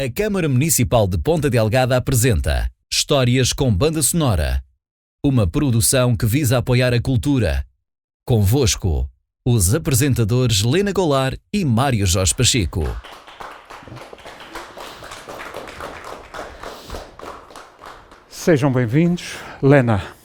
A Câmara Municipal de Ponta Delgada apresenta Histórias com Banda Sonora, uma produção que visa apoiar a cultura. Convosco, os apresentadores Lena Golar e Mário Jorge Pacheco. Sejam bem-vindos, Lena.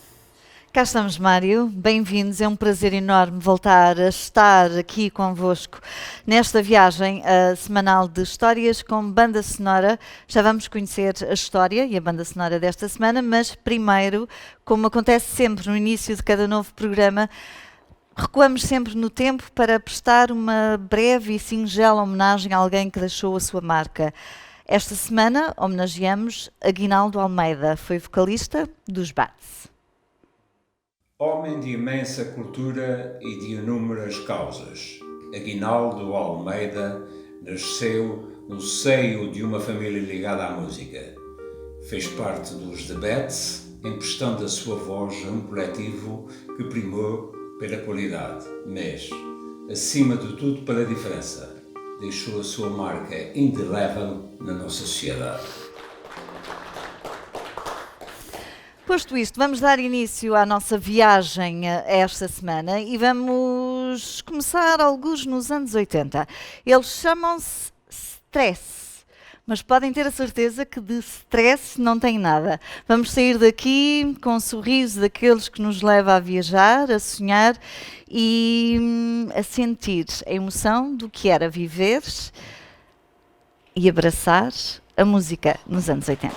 Cá estamos, Mário. Bem-vindos. É um prazer enorme voltar a estar aqui convosco nesta viagem semanal de Histórias com Banda Sonora. Já vamos conhecer a história e a banda sonora desta semana, mas primeiro, como acontece sempre no início de cada novo programa, recuamos sempre no tempo para prestar uma breve e singela homenagem a alguém que deixou a sua marca. Esta semana homenageamos Aguinaldo Almeida, foi vocalista dos Bats. Homem de imensa cultura e de inúmeras causas, Aguinaldo Almeida nasceu no seio de uma família ligada à música. Fez parte dos The Bats, emprestando a sua voz a um coletivo que primou pela qualidade, mas, acima de tudo, pela diferença. Deixou a sua marca indelével na nossa sociedade. Posto isto, vamos dar início à nossa viagem esta semana e vamos começar alguns nos anos 80. Eles chamam-se Stress, mas podem ter a certeza que de stress não tem nada. Vamos sair daqui com um sorriso daqueles que nos leva a viajar, a sonhar e a sentir a emoção do que era viver e abraçar a música nos anos 80.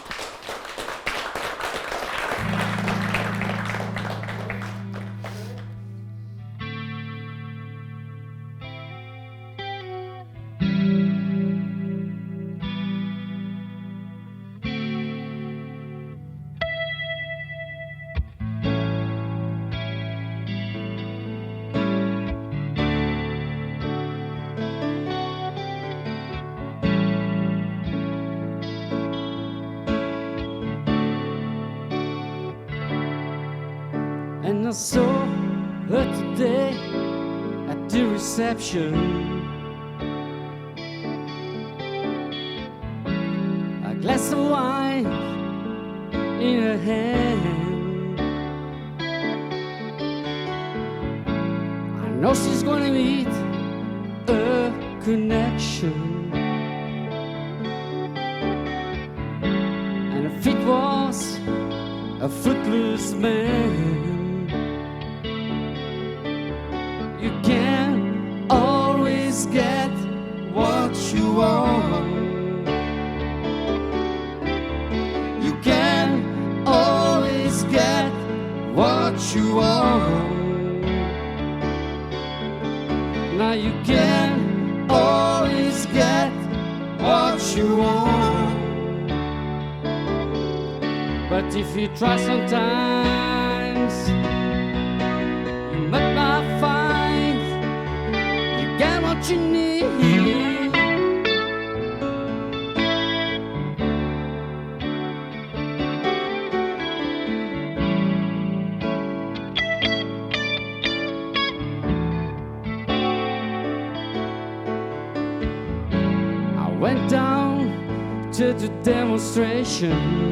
And I saw her today at the reception. A glass of wine in her hand. I know she's gonna meet a connection. And if it was a footloose man, you can always get what you want. You can always get what you want. Now you can always get what you want. But if you try sometimes, you might not find you get what you need. I went down to the demonstration.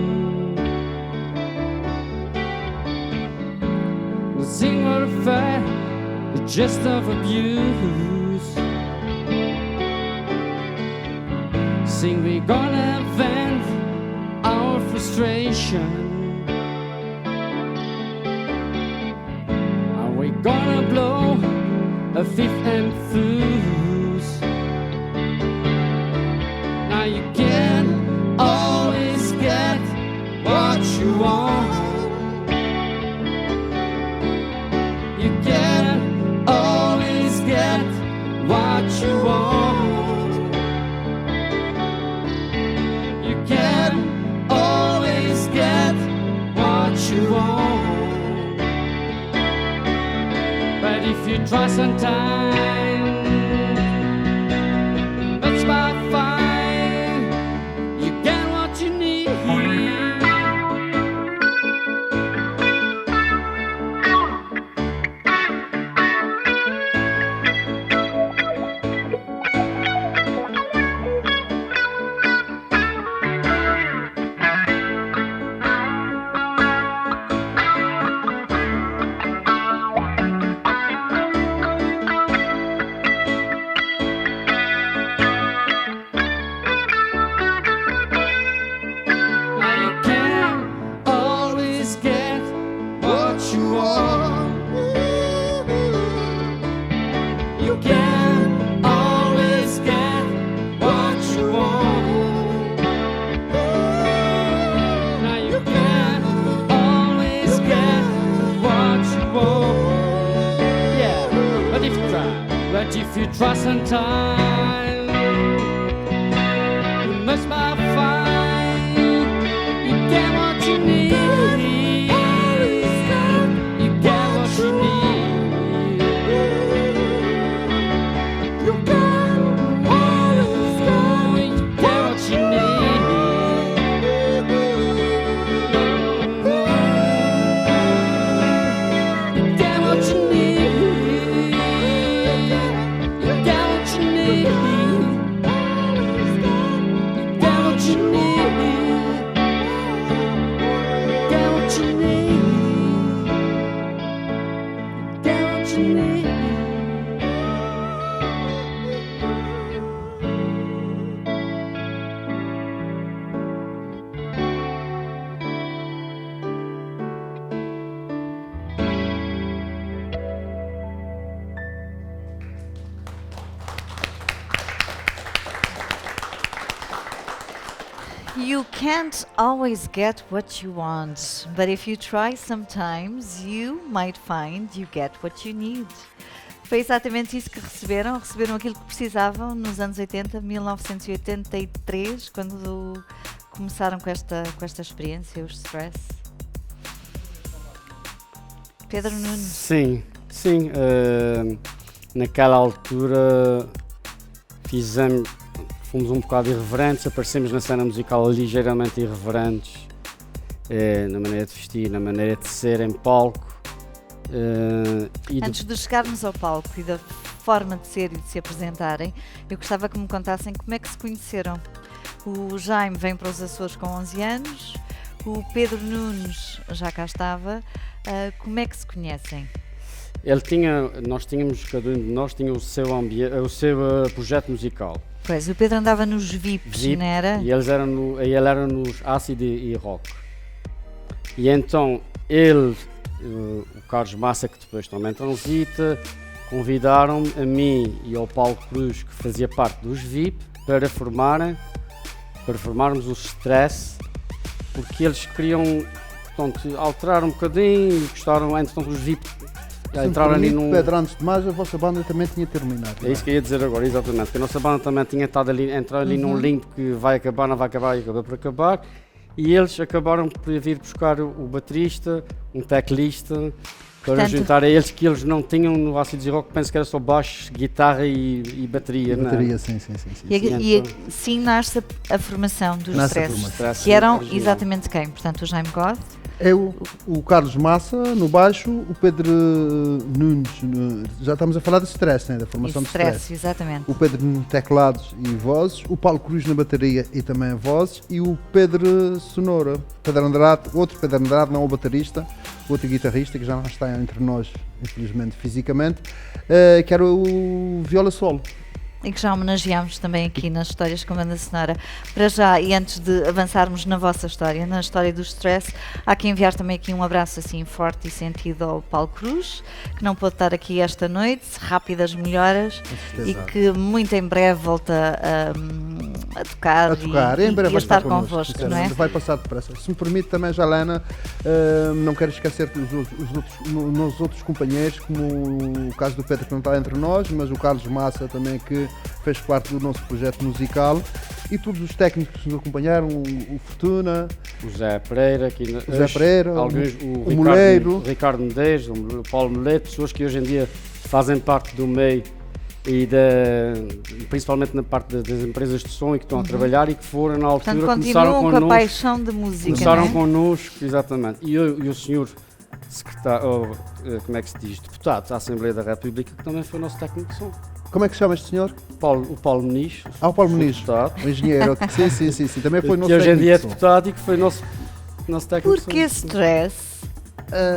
Nothing but a fair, the gist of abuse. Sing we gonna vent our frustration. Are we gonna blow a fifth and fuse? Now you can always get what you want. You can always get what you want. You can always get what you want. But if you try sometime, that's my fine. You get what you need. some time. You must not find you get what you need. You get what you need. You get what you need. You can't always get what you want, but if you try sometimes, you might find you get what you need. Foi exatamente isso que receberam. Receberam aquilo que precisavam nos anos 80, 1983, quando começaram com esta experiência, os Stress. Pedro Nunes. Sim. Naquela altura fomos um bocado irreverentes, aparecemos na cena musical ligeiramente irreverentes, na maneira de vestir, na maneira de ser em palco. Antes de chegarmos ao palco e da forma de ser e de se apresentarem, eu gostava que me contassem como é que se conheceram. O Jaime vem para os Açores com 11 anos, o Pedro Nunes já cá estava. Como é que se conhecem? Cada um de nós tinha o seu projeto musical. Pois, o Pedro andava nos VIPs, não era? E ele era nos Acid e Rock. E então o Carlos Massa, que depois também transita, convidaram-me a mim e ao Paulo Cruz, que fazia parte dos VIP, para formarmos os Stress, porque eles queriam, portanto, alterar um bocadinho, gostaram, entretanto, os VIP entraram ali num... Pedro, antes de mais, a vossa banda também tinha terminado. É isso que eu ia dizer agora, exatamente, que a nossa banda também tinha estado ali, entrar ali num limbo que vai acabar, não vai acabar, e acabou por acabar. E eles acabaram por vir buscar o baterista, um teclista, para juntar a eles, que eles não tinham no Acid Rock, penso que era só baixo, guitarra e bateria. Bateria, sim. E assim nasce a formação dos Stress, que eram exatamente quem? Portanto, o Jaime God. Eu, o Carlos Massa no baixo, o Pedro Nunes, já estamos a falar de Stress, né? Da formação de Stress. Exatamente. O Pedro no teclados e vozes, o Paulo Cruz na bateria e também vozes, e o Pedro Sonora, outro Pedro Andrade, não o baterista, outro guitarrista que já não está entre nós, infelizmente, fisicamente, que era o viola solo. E que já homenageámos também aqui nas Histórias com Banda Sonora. Para já, e antes de avançarmos na vossa história, na história do Stress, há que enviar também aqui um abraço assim forte e sentido ao Paulo Cruz, que não pôde estar aqui esta noite, rápidas melhoras, e que muito em breve volta a tocar e em breve a estar convosco, não é? Vai passar depressa. Se me permite também, Jalena, não quero esquecer os outros companheiros, como o caso do Pedro, que não está entre nós, mas o Carlos Massa também, que fez parte do nosso projeto musical, e todos os técnicos que nos acompanharam, o Fortuna, o Zé Pereira, Moleiro, o Ricardo Medeiros, o Paulo Moleto, pessoas que hoje em dia fazem parte do meio e principalmente na parte das empresas de som e que estão a trabalhar e que foram na altura, portanto, começaram connosco, com a paixão de música, começaram connosco, exatamente, e o senhor secretário, como é que se diz, deputado da Assembleia da República, que também foi o nosso técnico de som. Como é que se chama este senhor? O Paulo Muniz. O Paulo Muniz, o engenheiro. Sim. Também foi o nosso técnico. Que hoje em dia é deputado e que foi nosso técnico. Porquê stress?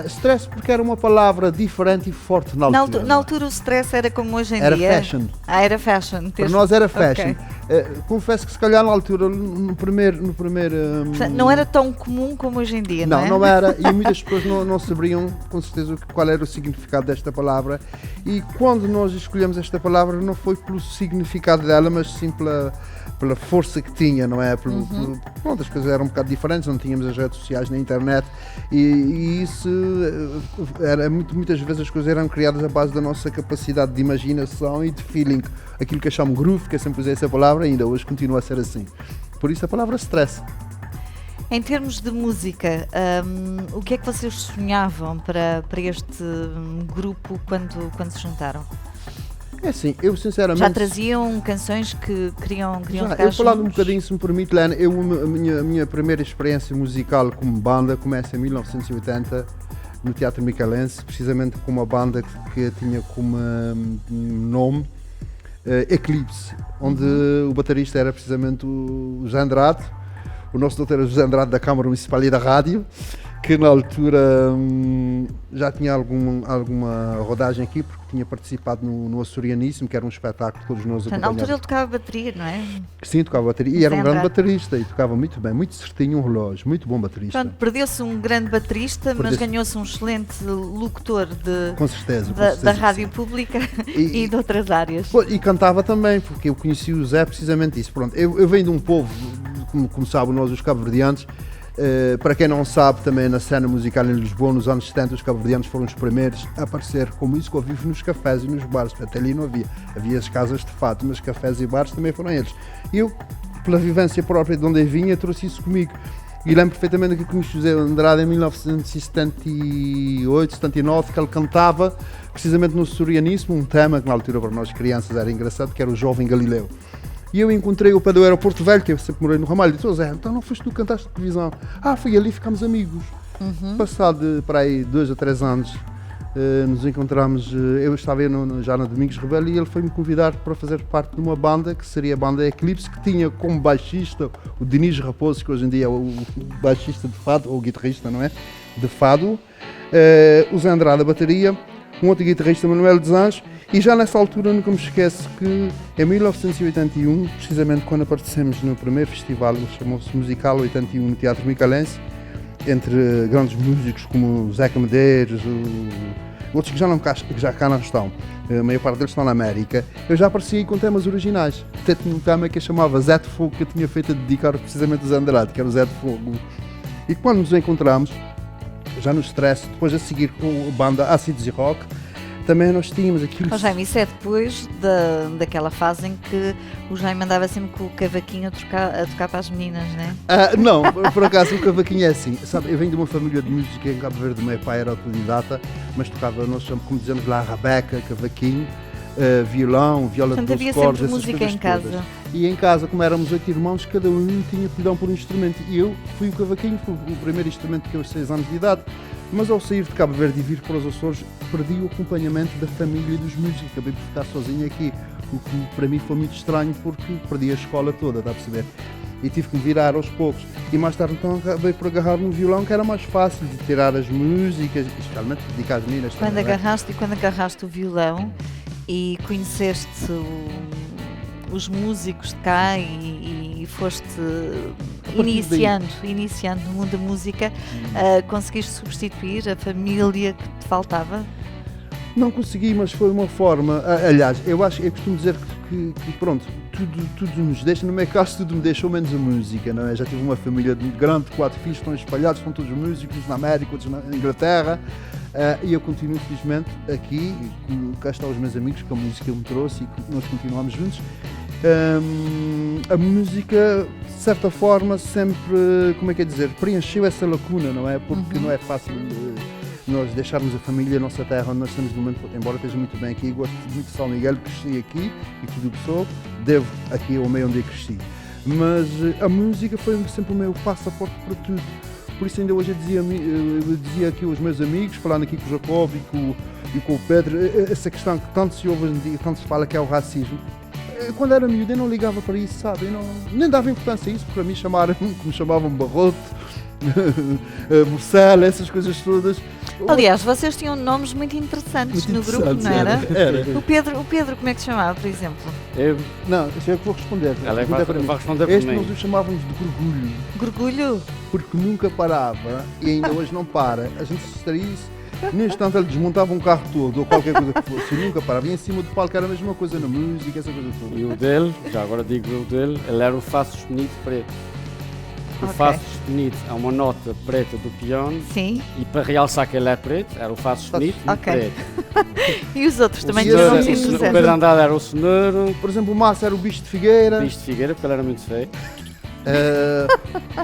Stress porque era uma palavra diferente e forte na altura. Na altura o stress era como hoje em dia? Era fashion. Era fashion. Para nós era fashion. Okay. Confesso que se calhar na altura, no primeiro Portanto, não era tão comum como hoje em dia, não é? não era, e muitas pessoas não saberiam com certeza qual era o significado desta palavra, e quando nós escolhemos esta palavra não foi pelo significado dela, mas sim pela força que tinha, não é? Pronto, as coisas eram um bocado diferentes, não tínhamos as redes sociais na internet, e isso era muitas vezes as coisas eram criadas à base da nossa capacidade de imaginação e de feeling, aquilo que eu chamo groove, que eu sempre usei essa palavra, ainda hoje continua a ser assim. Por isso a palavra stress. Em termos de música, o que é que vocês sonhavam para este grupo quando se juntaram? É assim, eu sinceramente... Já traziam canções que queriam tocar eu falando um juntos? bocadinho, se me permite, Lena, a minha primeira experiência musical como banda começa em 1980 no Teatro Micalense, precisamente com uma banda que tinha como nome Eclipse, onde o baterista era precisamente o José Andrade, o nosso doutor José Andrade da Câmara Municipal e da Rádio, que na altura já tinha alguma rodagem aqui, porque tinha participado no Açorianíssimo, que era um espetáculo que todos nós Na acompanhávamos. altura ele tocava bateria, não é? Sim, tocava bateria, e era um grande baterista, e tocava muito bem, muito certinho, um relógio, muito bom baterista. Pronto, perdeu-se um grande baterista, mas ganhou-se um excelente locutor Com certeza, da rádio pública e de outras áreas. E cantava também, porque eu conheci o Zé precisamente isso. Pronto, eu venho de um povo, como sabem nós os cabo-verdianos, para quem não sabe, também na cena musical em Lisboa, nos anos 70, os cabo-verdianos foram os primeiros a aparecer com música ao vivo nos cafés e nos bares. Até ali não havia as casas de fato, mas cafés e bares também foram eles. E eu, pela vivência própria de onde eu vinha, trouxe isso comigo. E lembro perfeitamente que conheci o José Andrade em 1978, 79, que ele cantava precisamente no Açorianíssimo, um tema que na altura para nós crianças era engraçado, que era o Jovem Galileu. E eu encontrei o pé do aeroporto velho, que eu sempre morei no Ramalho, e disse: Zé, então não foste tu que cantaste televisão? Fui ali, ficámos amigos. Passado para aí 2 ou 3 anos, nos encontramos, eu estava já na Domingos Rebelo, e ele foi-me convidar para fazer parte de uma banda, que seria a banda Eclipse, que tinha como baixista o Diniz Raposo, que hoje em dia é o baixista de fado, ou guitarrista, não é? De fado, o Zé Andrade a bateria, um outro guitarrista, Manuel dos Anjos. E já nessa altura nunca me esqueço que em 1981, precisamente quando aparecemos no primeiro festival, chamou-se Musical 81 no Teatro Micalense, entre grandes músicos como Zeca Medeiros, outros que já cá não estão, a maior parte deles estão na América, eu já apareci com temas originais. Até tinha um tema que eu chamava Zé de Fogo, que eu tinha feito a dedicar precisamente a Zé Andrade, que era o Zé de Fogo. E quando nos encontramos, já no stress, depois a seguir com a banda Ácidos e Rock, também nós tínhamos aquilo... Jaime, isso é depois daquela fase em que o Jaime andava sempre com o cavaquinho a tocar para as meninas, não é? Não, por acaso o cavaquinho é assim. Sabe, eu venho de uma família de música em Cabo Verde, o meu pai era autodidata, mas tocava, nós como dizemos lá, rabeca, cavaquinho, violão, viola de 12 cordas, essas música coisas em casa. Todas. E em casa, como éramos 8 irmãos, cada um tinha perdão por um instrumento. E eu fui o cavaquinho, foi o primeiro instrumento que eu aos 6 anos de idade. Mas ao sair de Cabo Verde e vir para os Açores, perdi o acompanhamento da família e dos músicos. Acabei por ficar sozinho aqui, o que para mim foi muito estranho, porque perdi a escola toda, dá a perceber? E tive que me virar aos poucos. E mais tarde então acabei por agarrar no violão, que era mais fácil de tirar as músicas, especialmente dedicar às meninas. Quando agarraste o violão e conheceste os músicos de cá e foste iniciando no mundo da música, conseguiste substituir a família que te faltava? Não consegui, mas foi uma forma. Aliás, eu costumo dizer que pronto, tudo nos deixa, no meu caso tudo me deixou menos a música, não é? Já tive uma família grande, 4 filhos, estão espalhados, estão todos músicos, na América, outros na Inglaterra, e eu continuo felizmente aqui, e cá estão os meus amigos que a música me trouxe e que nós continuamos juntos. A música, de certa forma, sempre, como é que é dizer, preencheu essa lacuna, não é? Porque não é fácil nós deixarmos a família, a nossa terra, onde nós estamos no momento, embora esteja muito bem aqui, gosto muito de São Miguel, cresci aqui e tudo o que sou, devo aqui ao meio onde eu cresci. Mas a música foi sempre o meu passaporte para tudo. Por isso ainda hoje eu dizia aqui aos meus amigos, falando aqui com o Jacob e com o Pedro, essa questão que tanto se ouve hoje em dia, tanto se fala, que é o racismo. Quando era miúdo eu não ligava para isso, sabe? Eu nem dava importância a isso, para mim me chamavam Barroto, Morcela, essas coisas todas. Aliás, vocês tinham nomes muito interessantes Muito no grupo, interessantes, não era? era. O Pedro, como é que se chamava, por exemplo? Eu, Não, isso é eu que vou responder. ela A pergunta vai, é para mim. vai responder por Este mim. nós o chamávamos de Gorgulho, Gorgulho? porque nunca parava e ainda hoje não para. A gente se distraísse, no instante ele desmontava um carro todo ou qualquer coisa que fosse e nunca parava. E em cima do palco era a mesma coisa na música, essa coisa toda. E o dele, já agora digo o dele, ele era o Fá sustenido preto. O Ok. Fá sustenido é uma nota preta do piano Sim. e para realçar que ele é preto, era o Fá sustenido e Ok. preto. E os outros também E tinham assim, nomes O Pedro interessantes. Andrade era o cenouro, Por exemplo, o Márcio era o bicho de Figueira. bicho de Figueira, porque ele era muito feio.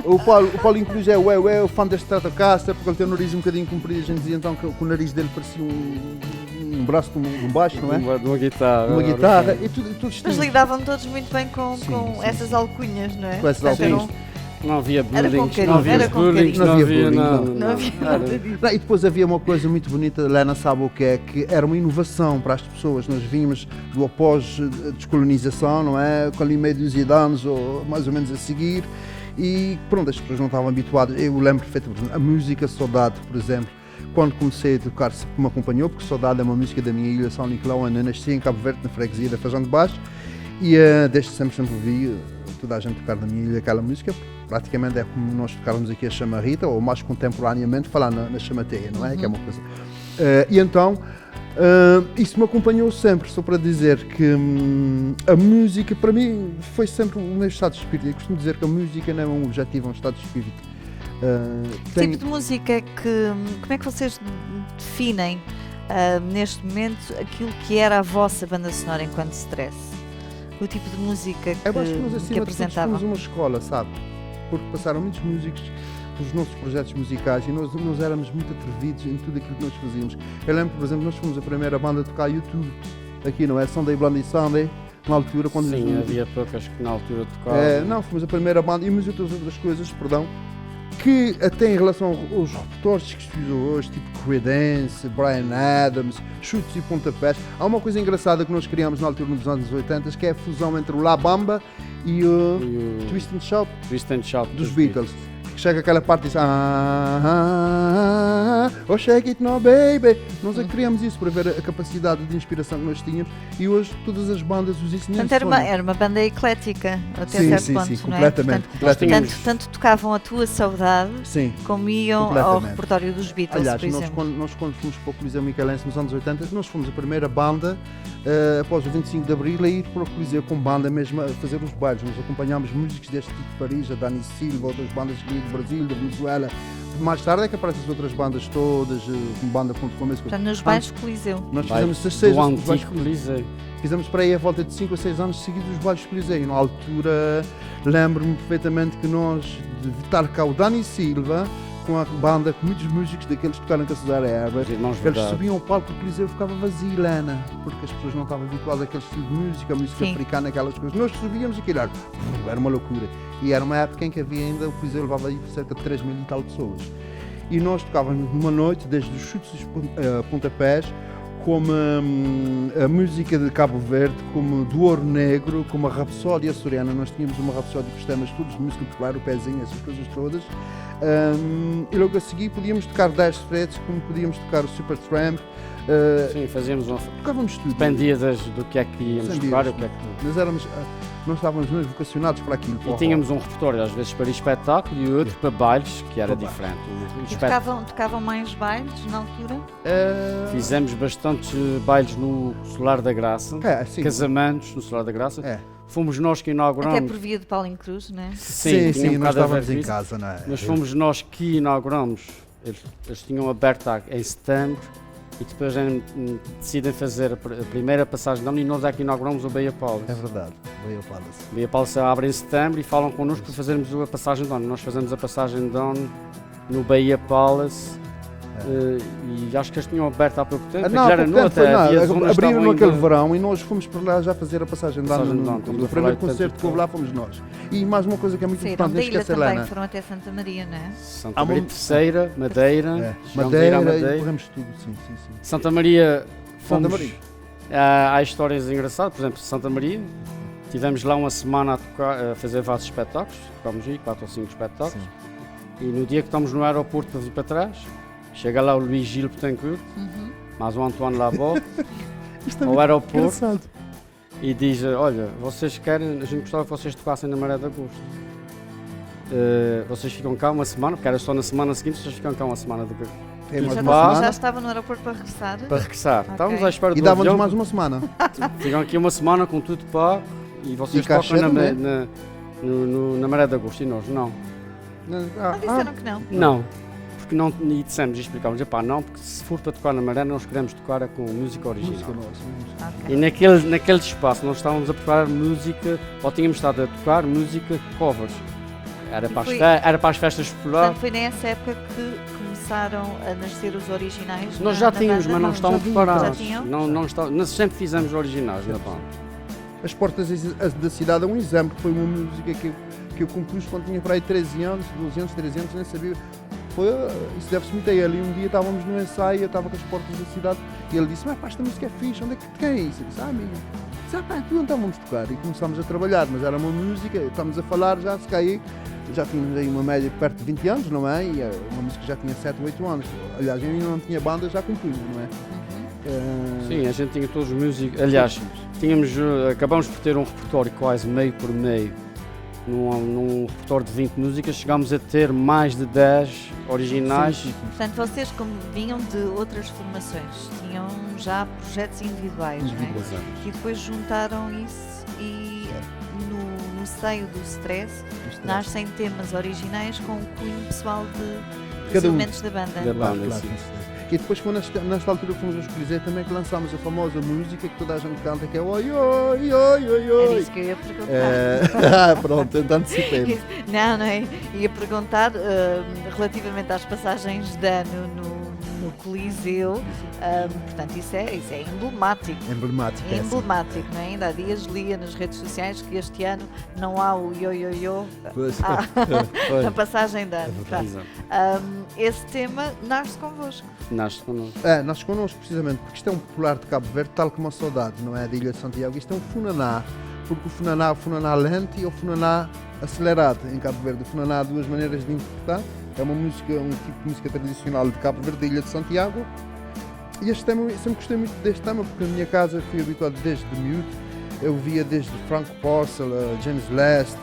O Paulinho Cruz é o fã da Stratocaster, porque ele tem o nariz um bocadinho comprido. A gente dizia então que o nariz dele parecia um braço de um baixo, não é? De uma guitarra. Uma era guitarra assim. e tudo Mas distinto. lidavam todos muito bem com Sim. essas alcunhas, não é? Com essas Portanto, eram- alcunhas. Não havia Era com bullying, carinho, não havia era com bullying, carinho. não Não havia havia bullying, nada. não. Não havia Era- nada disso. Não, e depois havia uma coisa muito bonita, Lena sabe o que era uma inovação para as pessoas. Nós vínhamos do pós-descolonização, não é? Com ali meio dúzia de anos, ou mais ou menos a seguir, e pronto, as pessoas não estavam habituadas. Eu lembro perfeitamente, a música Saudade, por exemplo, quando comecei a tocar, sempre me acompanhou, porque Saudade é uma música da minha ilha, São Nicolau, onde eu nasci em Cabo Verde, na freguesia da Feijão de Baixo, e desde sempre ouvi toda a gente tocar na minha ilha aquela música. Praticamente é como nós tocarmos aqui a chamarrita, ou mais contemporaneamente falar na chamateia, não é? Que é uma coisa. E então, isso me acompanhou sempre, só para dizer que a música, para mim, foi sempre o meu estado de espírito. Eu costumo dizer que a música não é um objetivo, é um estado de espírito. Que tipo de música como é que vocês definem neste momento aquilo que era a vossa banda sonora enquanto Stress? O tipo de música Eu acho que nós, que acima de tudo, apresentavam? fomos uma escola, sabe? Porque passaram muitos músicos pelos nossos projetos musicais e nós éramos muito atrevidos em tudo aquilo que nós fazíamos. Eu lembro, por exemplo, nós fomos a primeira banda a tocar YouTube, aqui, não é? Sunday Blondie Sunday, na altura, quando... Sim, havia poucas que na altura tocavam. não, fomos a primeira banda e muitas outras coisas, perdão, que até em relação aos repertórios que se usam hoje, tipo Creedence, Bryan Adams, chutes e pontapés, há uma coisa engraçada que nós criámos na altura nos anos 80, que é a fusão entre o La Bamba e o E o Twist and Shout Twist and Shout dos Beatles. Que chega aquela parte e diz oh shake it now baby. Nós é que criamos isso para ver a capacidade de inspiração que nós tínhamos e hoje todas as bandas usam isso. Portanto, era uma banda eclética, até Sim, certo sim, ponto, sim, não é? completamente, completamente. Tanto tocavam a tua saudade, Sim. como iam ao Completamente. repertório dos Beatles, Aliás, por exemplo. nós quando fomos para o Coliseu Micaelense nos anos 80, nós fomos a primeira banda após o 25 de Abril a ir para o Coliseu com banda mesmo a fazer os bailes. Nós acompanhámos músicos deste tipo de Paris, a Dani Silva, outras bandas aqui do Brasil, da Venezuela. Mais tarde é que aparecem as outras bandas todas, como banda ponto com Portanto, nos bailes Coliseu. Nós Bailes fizemos seis do os bailes antigo Coliseu. Coliseu. Fizemos para aí a volta de 5 ou 6 anos seguidos os bailes Coliseu. E na altura lembro-me perfeitamente que nós, de estar cá o Dani Silva, com a banda, com muitos músicos daqueles que tocaram com a Cesar Herbert, Os irmãos eles Verdade. subiam ao palco e o Coliseu ficava vazio, Lana, porque as pessoas não estavam habituadas àquele estilo de música, a música Sim. africana, aquelas coisas. Nós subíamos aquilo, era uma loucura. E era uma época em que havia ainda, o Coliseu levava aí cerca de 3 mil e tal pessoas. E nós tocávamos numa noite, desde os chutes e pontapés, como a música de Cabo Verde, como do Ouro Negro, como a Rapsódia Açoriana. Nós tínhamos uma Rapsódia com os temas todos de música popular, o pezinho, essas coisas todas. E logo a seguir podíamos tocar 10 fretes, como podíamos tocar o Supertramp. Sim, fazíamos um. Tocávamos tudo. Dependia do que é que íamos Sem tocar. dúvida. O que é que... Nós estávamos mesmo vocacionados para aquilo. para E o tínhamos um repertório, às vezes para espetáculo e outro para bailes, que era Para diferente. O E espet- tocavam mais bailes na altura? Fizemos bastantes bailes no Solar da Graça, Sim. casamentos no Solar da Graça. É. Fomos nós que Até inauguramos. por via de Paulinho Cruz, não é? Sim, tinha um nós bocado a ver estávamos com em isso. casa, não é? Mas fomos nós que inauguramos. Eles tinham aberto em setembro e depois decidem fazer a primeira passagem de ano e nós é que inauguramos o Baía Palace. É verdade, veio a Palace. O Baía Palace abre em setembro e falam connosco para fazermos a passagem de ano. Nós fazemos a passagem de ano no Baía Palace. E acho que eles tinham aberto há pouco tempo. Não, já era há nu pouco tempo até. foi havia nada. zonas que Abriram estavam naquele ainda- verão e nós fomos para lá já fazer a passagem de ano. Passagem de ano, estamos O a primeiro falar de concerto que houve lá fomos nós. E mais uma coisa que é muito Saíram importante, da não ilha esquecer, também, Helena. foram até Santa Maria, não é? Santa Há Maria uma- Terceira, Madeira. É. Chegámos a ir à Madeira e Madeira. corremos tudo, sim, sim, sim. Santa Maria, fomos, Santa Maria. Há histórias engraçadas, por exemplo, Santa Maria, tivemos lá uma semana a tocar, a fazer vários espetáculos, tocámos aí 4 ou 5 espetáculos, e no dia que estamos no aeroporto para vir para trás, Chega lá o Luís Gil Betancourt, mais o Antoine Laborde, ao aeroporto, Engraçado. e diz, olha, vocês querem, a gente gostava que vocês tocassem na Maré de Agosto. Vocês ficam cá uma semana, porque era só na semana seguinte, vocês ficam cá uma semana de É mais Já, uma Pá. já semana. estava no aeroporto para regressar? para regressar. Ok. Estávamos à espera E do dávamos avião, mais uma semana. ficam aqui uma semana com tudo pago e vocês E cachê tocam também. na Maré de Agosto e nós não. Não disseram que não. Não, porque não, e dissemos e explicámos, não, porque se for para tocar na Maré nós queremos tocar com música original. Música nossa. Ok. E naquele espaço nós estávamos a preparar música, ou tínhamos estado a tocar música covers. Era para, foi- era para as festas populares. Portanto, foi nessa época que começaram a nascer os originais? Nós na já tínhamos, banda? mas não estão já preparados. tinham? Nós sempre fizemos originais na banda. As Portas da Cidade é um exemplo. Foi uma música que eu compus quando tinha para aí 13 anos, 12 anos, 13 anos, nem sabia. Isso deve-se muito a ele. E um dia estávamos no ensaio, eu estava com as Portas da Cidade e ele disse: "Pá, esta música é fixe, onde é que quem é isso?" Eu disse: "Amigo." Disse: "Pá, tu não estávamos a tocar." E começámos a trabalhar, mas era uma música, estávamos a falar já, se cair. Já tínhamos aí uma média perto de 20 anos, não é? E uma música já tinha 7 ou 8 anos. Aliás, eu ainda não tinha banda, já compunha, não é? Sim, a gente tinha todos os músicos. Aliás, acabamos por ter um repertório quase meio por meio. Num repertório de 20 músicas, chegámos a ter mais de 10 originais. Sim. Portanto, vocês, como vinham de outras formações, tinham já projetos individuais, não é? E depois juntaram isso e no seio do stress nascem temas originais com o cunho pessoal dos Cada um. elementos da banda. Da banda, Claro, sim. sim. E depois, quando nesta altura que fomos aos Coliseu, também que lançámos a famosa música que toda a gente canta, que é oi, oi, oi, oi, Era oi. isso que eu ia perguntar. Pronto, então antecipei. Não, não é? Ia perguntar relativamente às passagens de ano no Coliseu, portanto, isso é emblemático. Emblemática. É essa. emblemático, não é? Ainda há dias lia nas redes sociais que este ano não há o io-io-io Pois. Foi. na passagem de ano. Pronto. Exato. Esse tema nasce convosco. Nasce connosco. Nós connosco precisamente, porque isto é um popular de Cabo Verde, tal como a saudade, não é? Da Ilha de Santiago. Isto é um funaná, porque o funaná lento e o funaná acelerado em Cabo Verde. O funaná há duas maneiras de interpretar. É uma música, um tipo de música tradicional de Cabo Verde, da Ilha de Santiago. E este tema, eu sempre gostei muito deste tema, porque na minha casa fui habituado desde miúdo. Eu via desde Frank Porcel, James Last,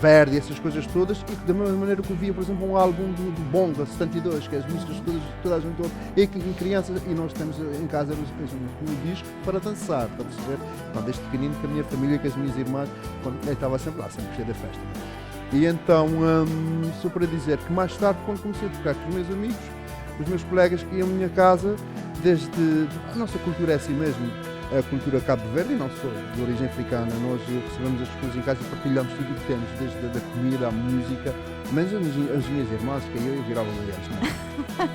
Verdi, essas coisas todas, e da mesma maneira que eu via, por exemplo, um álbum do Bonga, 72, que é as músicas todas, toda a gente ouve, e que em crianças, e nós temos em casa um disco para dançar, para perceber, então, desde pequenino, com a minha família, com as minhas irmãs, quando eu estava sempre lá, sempre cheio da festa. E então, só para dizer que mais tarde, quando comecei a tocar com os meus amigos, os meus colegas que iam à minha casa, desde a nossa cultura é assim mesmo, a cultura Cabo Verde, e não sou de origem africana, nós recebemos as coisas em casa e partilhamos tudo o que temos, desde a comida, à música, mas as minhas irmãs, que eu virava mulheres, não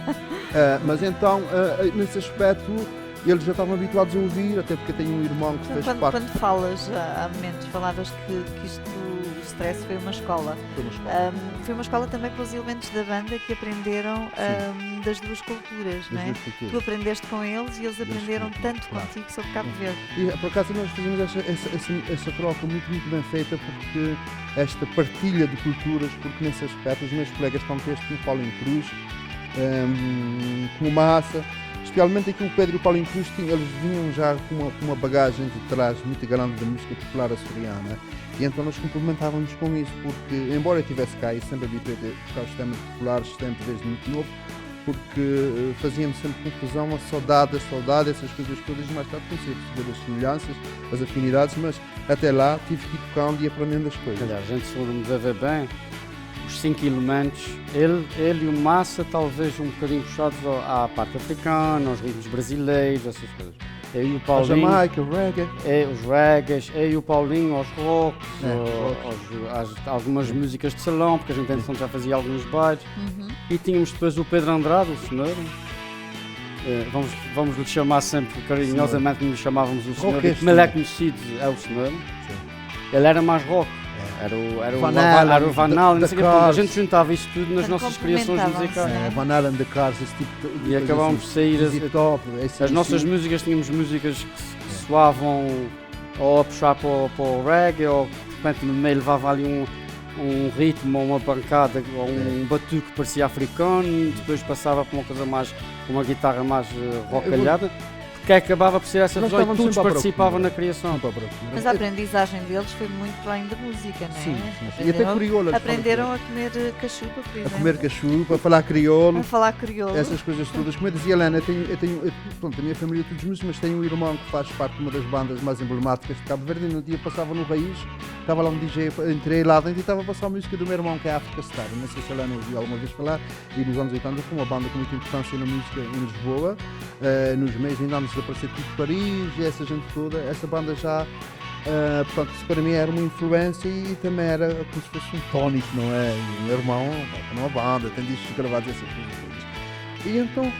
é? Mas então, nesse aspecto, eles já estavam habituados a ouvir, até porque eu tenho um irmão que fez parte... Quando falas, há momentos, falavas que isto, o stress foi uma escola. Foi uma escola. Foi uma escola também com os elementos da banda que aprenderam das duas culturas, não é? Das duas culturas. Tu aprendeste com eles e eles aprenderam culturas, tanto claro. contigo sobre Cabo Verde. E por acaso nós fazemos essa troca muito bem feita, porque esta partilha de culturas, porque nesse aspecto os meus colegas estão texto no Paulinho Cruz, como massa, especialmente aqui o Pedro e o Paulinho Cruz, eles vinham já com uma bagagem de trás muito grande da música popular açoriana, e então nós complementávamos com isso, porque embora eu estivesse cá e sempre habituei a tocar os temas populares, sempre desde muito novo, porque fazíamos sempre confusão, a saudade, essas coisas todas, e mais tarde comecei a perceber as semelhanças, as afinidades, mas até lá tive que ir tocando e aprendendo as coisas. Aliás, a gente, se formos a ver bem, os 5 elementos, ele e o Massa, talvez um bocadinho puxados à parte africana, aos ritmos brasileiros, essas coisas. Eu e o A Paulinho, Jamaica, o reggae. os reggaes, eu e o Paulinho aos rocks, É, algumas músicas de salão, porque a gente entretanto já fazia alguns bailes. E tínhamos depois o Pedro Andrade, o senhor. Vamos lhe chamar sempre carinhosamente, como lhe chamávamos o senhor. Rock este, Como ele é conhecido, é o senhor. Ele era mais rock. Era o Van Halen, não sei o que, a gente juntava isso tudo nas Portanto, nossas criações musicais. complementavam-se, Van Halen, The Cars, esse tipo de E acabámos de sair Zip Top, as nossas músicas, tínhamos músicas que soavam ou a puxar para o reggae, ou de repente no meio levava ali um ritmo, uma pancada ou um batuque que parecia africano, depois passava para uma coisa mais, uma guitarra mais rocalhada, porque acabava por ser essa Nós visão e estávamos todos sempre à participavam procura. na criação. Mas a aprendizagem deles foi muito para além da música, não é? Sim. E até crioulo. Aprenderam a comer cachupa, por a exemplo. comer cachupa, a falar crioulo. A falar crioulo. Essas coisas todas. Como eu dizia, Helena, pronto, a minha família é todos músicos, mas tenho um irmão que faz parte de uma das bandas mais emblemáticas de Cabo Verde e no dia passava no Raiz, estava lá um DJ, entrei lá dentro e estava a passar a música do meu irmão, que é a África Star. Não sei se a Helena ouviu alguma vez falar, e nos anos 80 foi uma banda com muita importância na música em Lisboa, nos meios ainda antes de aparecer tudo de Paris e essa gente toda, essa banda já. Portanto, isso para mim era uma influência e também era como se fosse um tónico, não é? E o meu irmão está numa banda, tem discos gravados e essas coisas todas. E então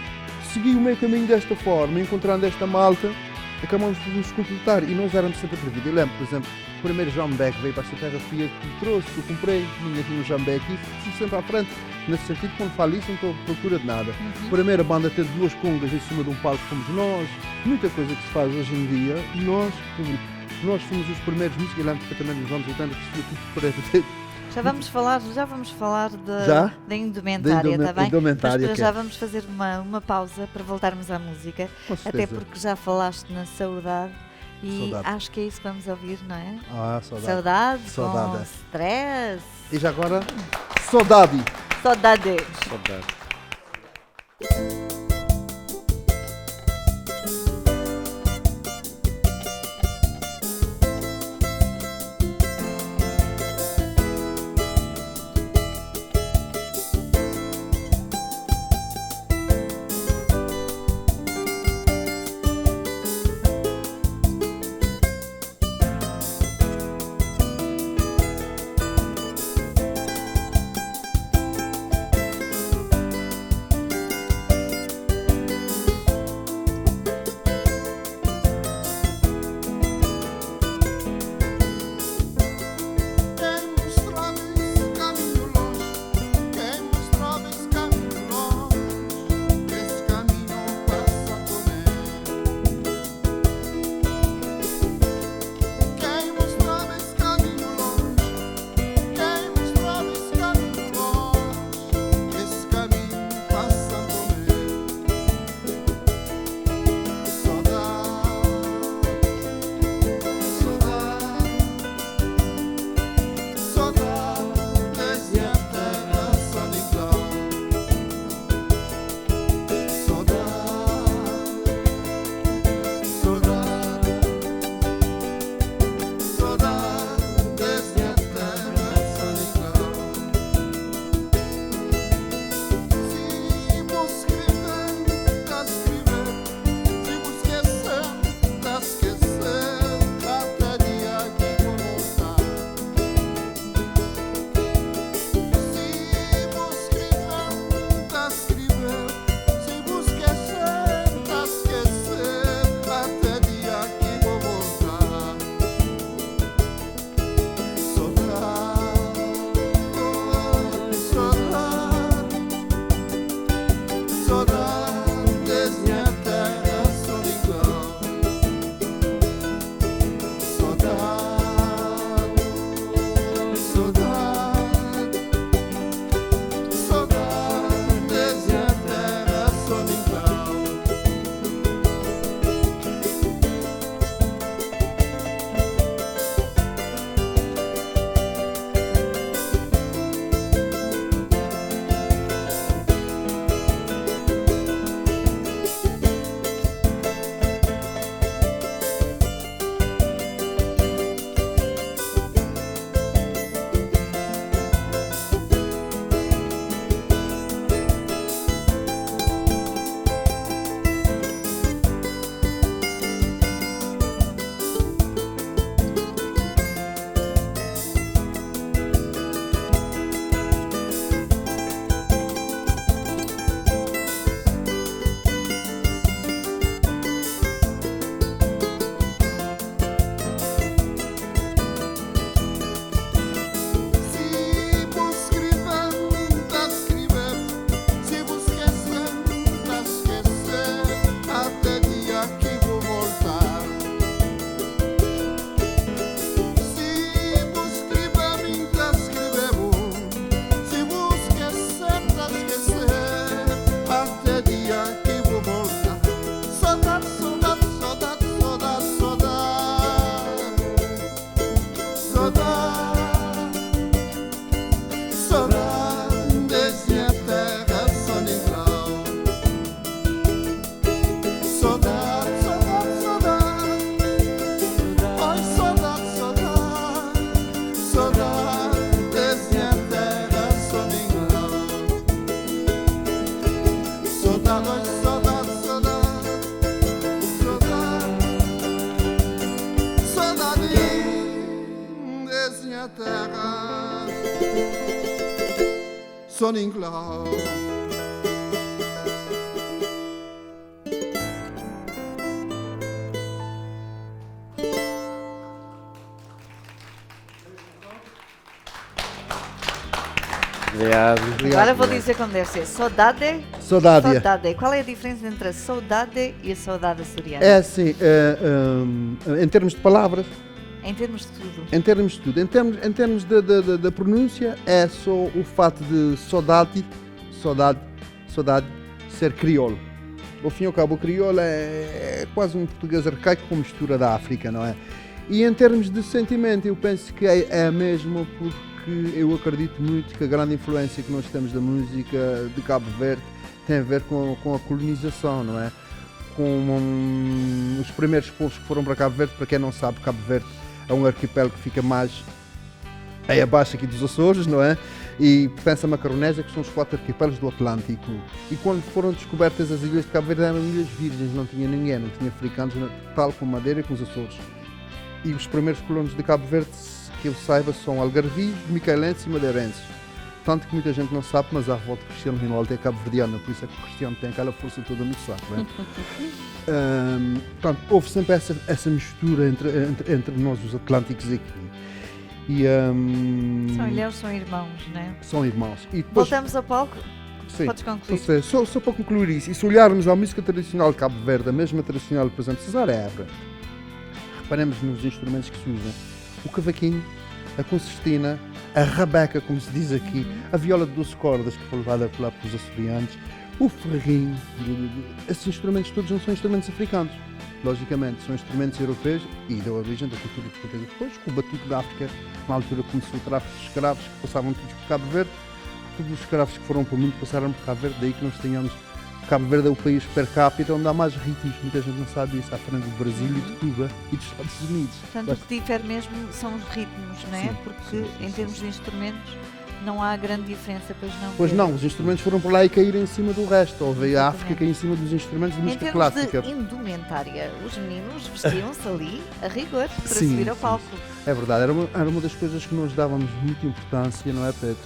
segui o meu caminho desta forma, encontrando esta malta, acabamos de nos completar e nós éramos sempre atrevidos. Eu lembro, por exemplo, o primeiro jambeque veio para esta terra, fui eu que me trouxe, eu comprei, tinha aqui um jambeque e fui sempre à frente. Nesse sentido, quando falo isso, não estou à procura de nada. A primeira banda teve 2 congas em cima de um palco, fomos nós, muita coisa que se faz hoje em dia, nós fomos os primeiros músicos, e lembro perfeitamente nos anos 80 que se tudo preto. Já vamos falar da indumentária, está bem? Mas para já vamos fazer uma pausa para voltarmos à música, até porque já falaste na saudade e acho que é isso que vamos ouvir, não é? Saudade. Com stress. E já agora, saudade. Saudade. Saudades minha terra, Soninglau. Saudade, saudade, saudade. Ai, saudade, saudade. Saudades minha terra, Soninglau. Saudade, ai, saudade, saudade. Saudade, saudades minha terra, Soninglau. Obrigado. Agora vou dizer como deve ser. Saudade. Saudade. Saudade. Qual é a diferença entre a saudade e a saudade açoriana? É assim, em termos de palavras, Em termos de tudo. em termos de tudo, em termos da pronúncia, é só o fato de saudade ser crioulo. Ao fim e ao cabo, o crioulo é quase um português arcaico com mistura da África, não é? E em termos de sentimento, eu penso que é mesmo porque eu acredito muito que a grande influência que nós temos da música de Cabo Verde tem a ver com a colonização, não é? Com os primeiros povos que foram para Cabo Verde. Para quem não sabe, Cabo Verde é um arquipélago que fica mais aí abaixo aqui dos Açores, não é? E pertence a Macaronésia, que são os 4 arquipélagos do Atlântico. E quando foram descobertas as ilhas de Cabo Verde, eram ilhas virgens, não tinha ninguém, não tinha africanos, tal como Madeira e com os Açores. E os primeiros colonos de Cabo Verde, que eu saiba, são algarvios, micaelenses e madeirenses. Tanto que muita gente não sabe, mas a avó de Cristiano Ronaldo é cabo-verdiana, por isso é que o Cristiano tem aquela força toda no saco, não é? Portanto, houve sempre essa mistura entre nós, os atlânticos, aqui. E, Eles são irmãos, não é? são irmãos. E depois, Voltamos ao palco. sim, Podes concluir. só para concluir isso, e se olharmos à música tradicional de Cabo Verde, a mesma tradicional, por exemplo, Cesar Évora, reparemos nos instrumentos que se usam: o cavaquinho, a concertina, a rabeca, como se diz aqui, a viola de 12 cordas, que foi levada pelos açorianos, o ferrinho. Esses instrumentos todos não são instrumentos africanos, logicamente, são instrumentos europeus e da origem da cultura portuguesa. Depois, com o batuque da África, na altura começou o tráfico de escravos, que passavam todos por Cabo Verde. Todos os escravos que foram para o mundo passaram por Cabo Verde, daí que nós tenhamos. Cabo Verde é o país per capita onde há mais ritmos, muita gente não sabe isso, à frente do Brasil e de Cuba e dos Estados Unidos. Portanto, o que difere mesmo são os ritmos, não é? Sim, Porque sim, em termos de instrumentos não há grande diferença, pois não? Pois Pedro? não, os instrumentos foram para lá e caíram em cima do resto, ou veio a Exatamente. África cair em cima dos instrumentos de Em música termos clássica. de indumentária, os meninos vestiam-se ali a rigor para Sim, subir ao sim, palco. É verdade, era uma das coisas que nós dávamos muita importância, não é, Pedro?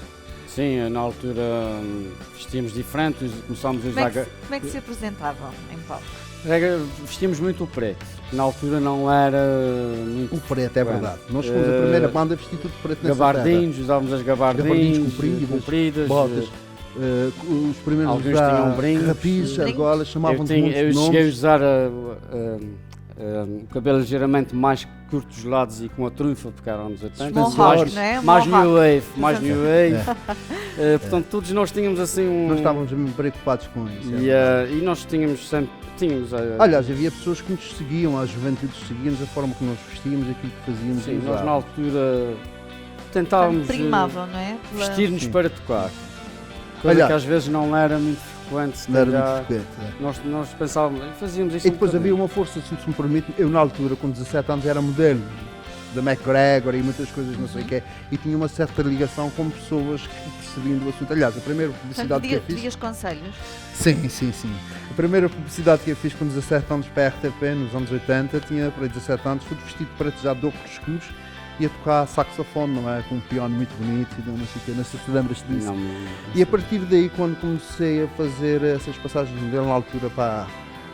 Sim, na altura vestíamos diferentes, começámos a usar. Como é que se apresentavam em palco? Vestíamos muito o preto. Na altura não era muito. O preto, é verdade. Nós fomos a Eh, primeira banda a vestir tudo preto nessa terra. Gabardinhos, usávamos as Gabardinhos gabardinhos compridas, botas. Os primeiros Alguns a usar tinham brincos. rapis, argolas, chamavam de eu muitos cheguei a nomes. usar o cabelo ligeiramente mais curto dos lados e com a trunfa, porque eram anos 80. Mohawk, não é? Mais Mohawk. new wave, mais Exato. new wave. Portanto, todos nós tínhamos assim um. Nós estávamos mesmo preocupados com isso. é E, verdade. e nós tínhamos sempre. Aliás, havia pessoas que nos seguiam, a juventude seguia-nos, a forma que nós vestíamos, aquilo que fazíamos. Sim, e nós na usávamos. altura tentávamos Primavam, não é? Pela- vestir-nos Sim. para tocar. Coisa Aliás, que às vezes não era muito frequente. se Não era calhar. muito frequente. Nós pensávamos, fazíamos isso. E depois um havia bocadinho. uma força, se me permite, eu na altura, com 17 anos, era modelo da McGregor e muitas coisas, não sei o quê, e tinha uma certa ligação com pessoas que percebiam do assunto. Aliás, a primeira Portanto, publicidade que eu fiz... pedias conselhos? Sim, sim, sim. A primeira publicidade que eu fiz com 17 anos para a RTP, nos anos 80, tinha para 17 anos, fui vestido preto já de óculos escuros e a tocar saxofone, não é? Com um piano muito bonito e não sei o quê, não sei se te lembras disso. Não, E a partir daí, quando comecei a fazer essas passagens de modelo na altura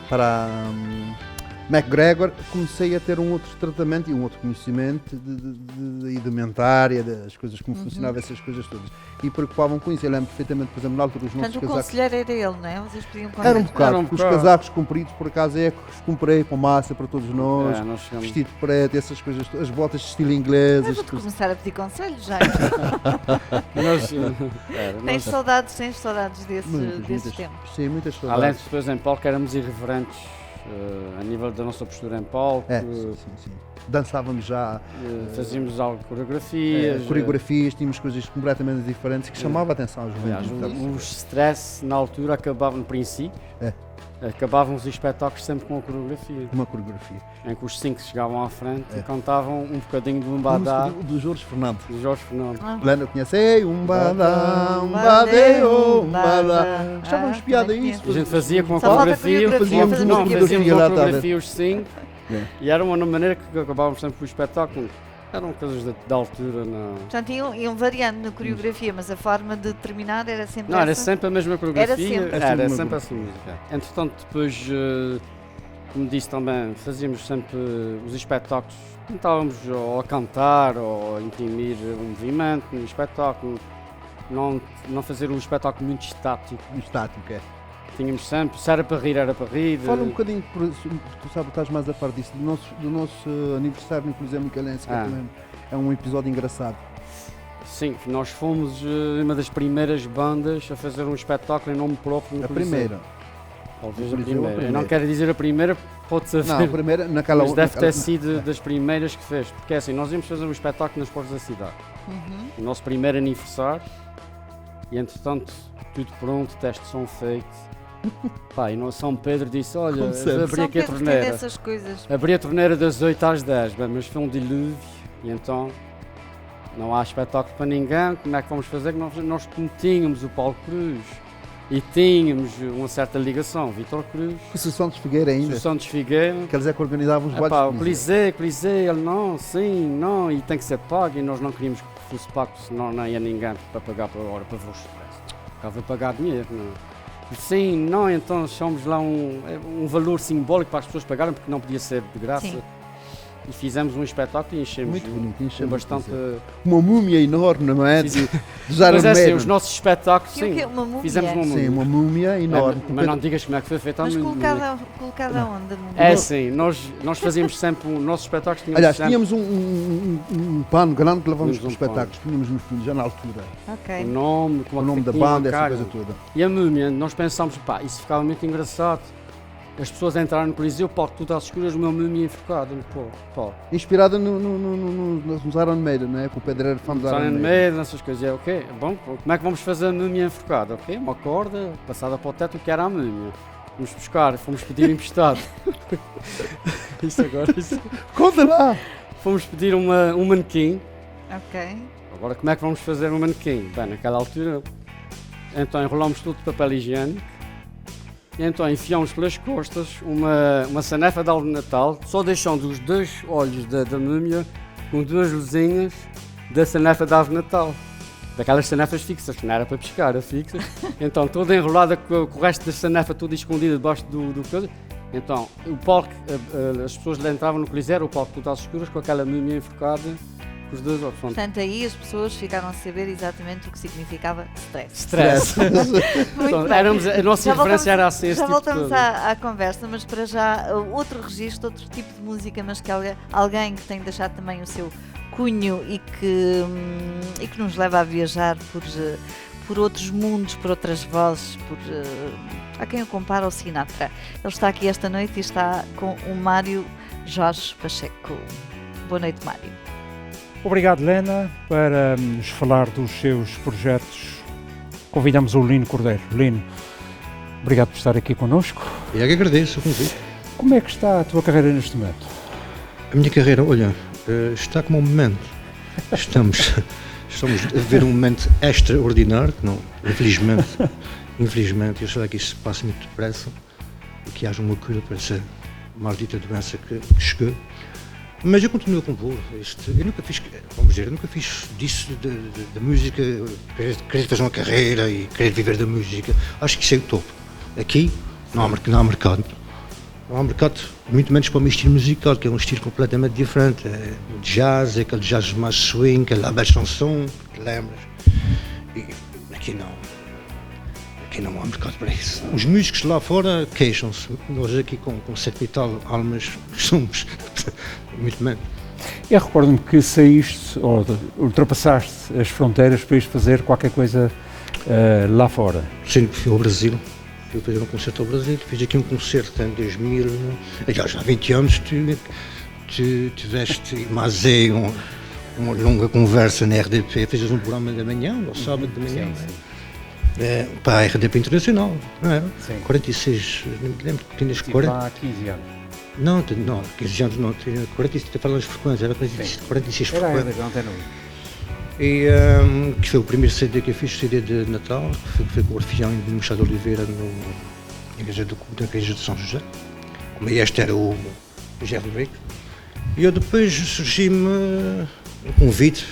para McGregor, comecei a ter um outro tratamento e um outro conhecimento de indumentária, das coisas, como funcionavam essas coisas todas. E preocupavam com isso. Eu lembro perfeitamente, por exemplo, na altura, os nossos Portanto, o casacos. conselheiro era ele, não é? Vocês pediam conselhos. Era um bocado, Era um porque os bocado. casacos compridos, por acaso, é que os comprei com massa para todos nós, nós chegamos. vestido preto, essas coisas, as botas de estilo inglês. Mas as vou-te coisas- começar a pedir conselhos já. Tens saudades desses Muitas, tempos? Sim, muitas Além saudades. de depois em palco éramos irreverentes a nível da nossa postura em palco. Sim. Dançávamos já. Fazíamos algo coreografias. Coreografias, tínhamos coisas completamente diferentes que chamavam a atenção aos jovens. Os stress na altura acabavam no princípio. Acabavam os espetáculos sempre com a coreografia. Uma coreografia. Em que os 5 chegavam à frente e cantavam um bocadinho do Umbadá. Do Jorge Fernando. Lena conhece Umbadá, Umbadá. Achávamos piada isso. A gente fazia com a coreografia. Fazíamos uma coreografia os 5. E era uma maneira que acabávamos sempre com o espetáculo. Eram coisas da altura. Portanto, iam variando na coreografia, mas a forma de terminar era sempre Não, era sempre a mesma coreografia. Era sempre essa música. Entretanto, depois, como disse também, fazíamos sempre os espetáculos. Tentávamos ou a cantar ou a imprimir um movimento no espetáculo. Não fazer um espetáculo muito estático. Tínhamos sempre, se era para rir, era para rir. Fala um bocadinho, tu sabes, estás mais a par disso, do nosso aniversário no Coliseu Micalense, que também é um episódio engraçado. Sim, nós fomos uma das primeiras bandas a fazer um espetáculo em nome próprio no Coliseu. Primeira. Talvez a primeira. Eu não quero dizer a primeira, pode ser. Não, a primeira, naquela... Mas deve ter sido das primeiras que fez, porque é assim, nós íamos fazer um espetáculo nas portas da cidade. O nosso primeiro aniversário, e entretanto, tudo pronto, teste de som feito. Pá, e São Pedro disse, olha, abri aqui a torneira. Abri a torneira das 8 às 10, bem, mas foi um dilúvio, e então não há espetáculo para ninguém, como é que vamos fazer? Nós tínhamos o Paulo Cruz e tínhamos uma certa ligação, Vítor Cruz. O Santos Figueira ainda. O Santos Figueira. Que eles é que organizavam os bailes. O Coliseu, ele não, sim, não, e tem que ser pago, e nós não queríamos que fosse pago, senão não ia ninguém para pagar por hora, para vos ficava a pagar dinheiro, não. Sim, não, então achamos lá um valor simbólico para as pessoas pagarem, porque não podia ser de graça. Sim. E fizemos um espetáculo e enchemos. Muito bonito, enchemos bastante. Uma múmia enorme, não é? Mas é assim, os nossos espetáculos, sim. Uma múmia? Fizemos uma múmia. Sim, uma múmia enorme. Mas não digas como é que foi feita a múmia. Mas colocada onde? É assim, nós fazíamos sempre os nossos espetáculos. Aliás, tínhamos um pano grande que levamos para os espetáculos, tínhamos no fundo, já na altura. Ok. O nome da banda, essa coisa toda. E a múmia, nós pensámos, pá, isso ficava muito engraçado. As pessoas entraram no Coliseu, o palco tudo às escuras, o meu múmia enforcado no palco. Inspirada nos Iron Maiden, não é? Com o pedreiro fã dos Iron Maiden, essas coisas. É ok, bom, como é que vamos fazer a múmia enforcada? Ok, uma corda passada para o teto, que era a múmia. Fomos buscar, fomos pedir emprestado. Isso. Conta lá! Fomos pedir um manequim. Ok. Agora, como é que vamos fazer um manequim? Bem, naquela altura, então enrolamos tudo de papel higiênico. E então enfiamos pelas costas uma sanefa de árvore de Natal, só deixando os 2 olhos da múmia com 2 luzinhas da sanefa de árvore de Natal. Daquelas sanefas fixas, que não era para pescar, era fixas. Então toda enrolada com o resto da sanefa toda escondida debaixo do coisa. Então o palco, as pessoas lá entravam no Coliseu, o palco tudo às escuras com aquela múmia enforcada. Os 2 olhos. Portanto, aí as pessoas ficaram a saber exatamente o que significava stress. Então, a nossa referência era assim. Já voltamos à conversa, mas para já outro registro, outro tipo de música, mas que alguém que tem deixado também o seu cunho e que nos leva a viajar por outros mundos, por outras vozes, há quem o compara ao Sinatra. Ele está aqui esta noite e está com o Mário Jorge Pacheco. Boa noite, Mário. Obrigado, Lena, para nos falar dos seus projetos. Convidamos o Lino Cordeiro. Lino, obrigado por estar aqui connosco. Eu que agradeço o convite. Como é que está a tua carreira neste momento? A minha carreira, olha, está como um momento. Estamos a viver um momento extraordinário, que não, infelizmente, eu sei que isso passa muito depressa e que haja uma cura para essa maldita doença que chegou. Mas eu continuo com voo. Eu nunca fiz disso da música, querer fazer uma carreira e querer viver da música. Acho que isso é o topo. Aqui não há mercado. Não há mercado, muito menos para o meu estilo musical, que é um estilo completamente diferente. É jazz, é aquele jazz mais swing, aquela belle chanson, que lembras. E aqui não há mercado para isso. Os músicos lá fora queixam-se. Nós aqui com 7 e tal almas somos muito menos. Eu recordo-me que saíste, ou ultrapassaste as fronteiras para ir fazer qualquer coisa lá fora. Sim, fui ao Brasil fui fazer um concerto ao Brasil, fiz aqui um concerto em 2000, aliás, há 20 anos tu tiveste, mas uma longa conversa na RDP, fizes um programa da manhã, ao sábado de manhã, para a RDP Internacional, não era? Sim. 46, não me lembro, tinhas 40... Há 15 anos. Não, 15 anos não, tinha 46, estou falando de frequências, era 46 Era frequências. da Antena 1. E que foi o primeiro CD que eu fiz, CD de Natal, que foi com o Orfeão e o Machado de Oliveira na igreja de São José. Como este era o Gerro Rico. E eu depois surgi-me um convite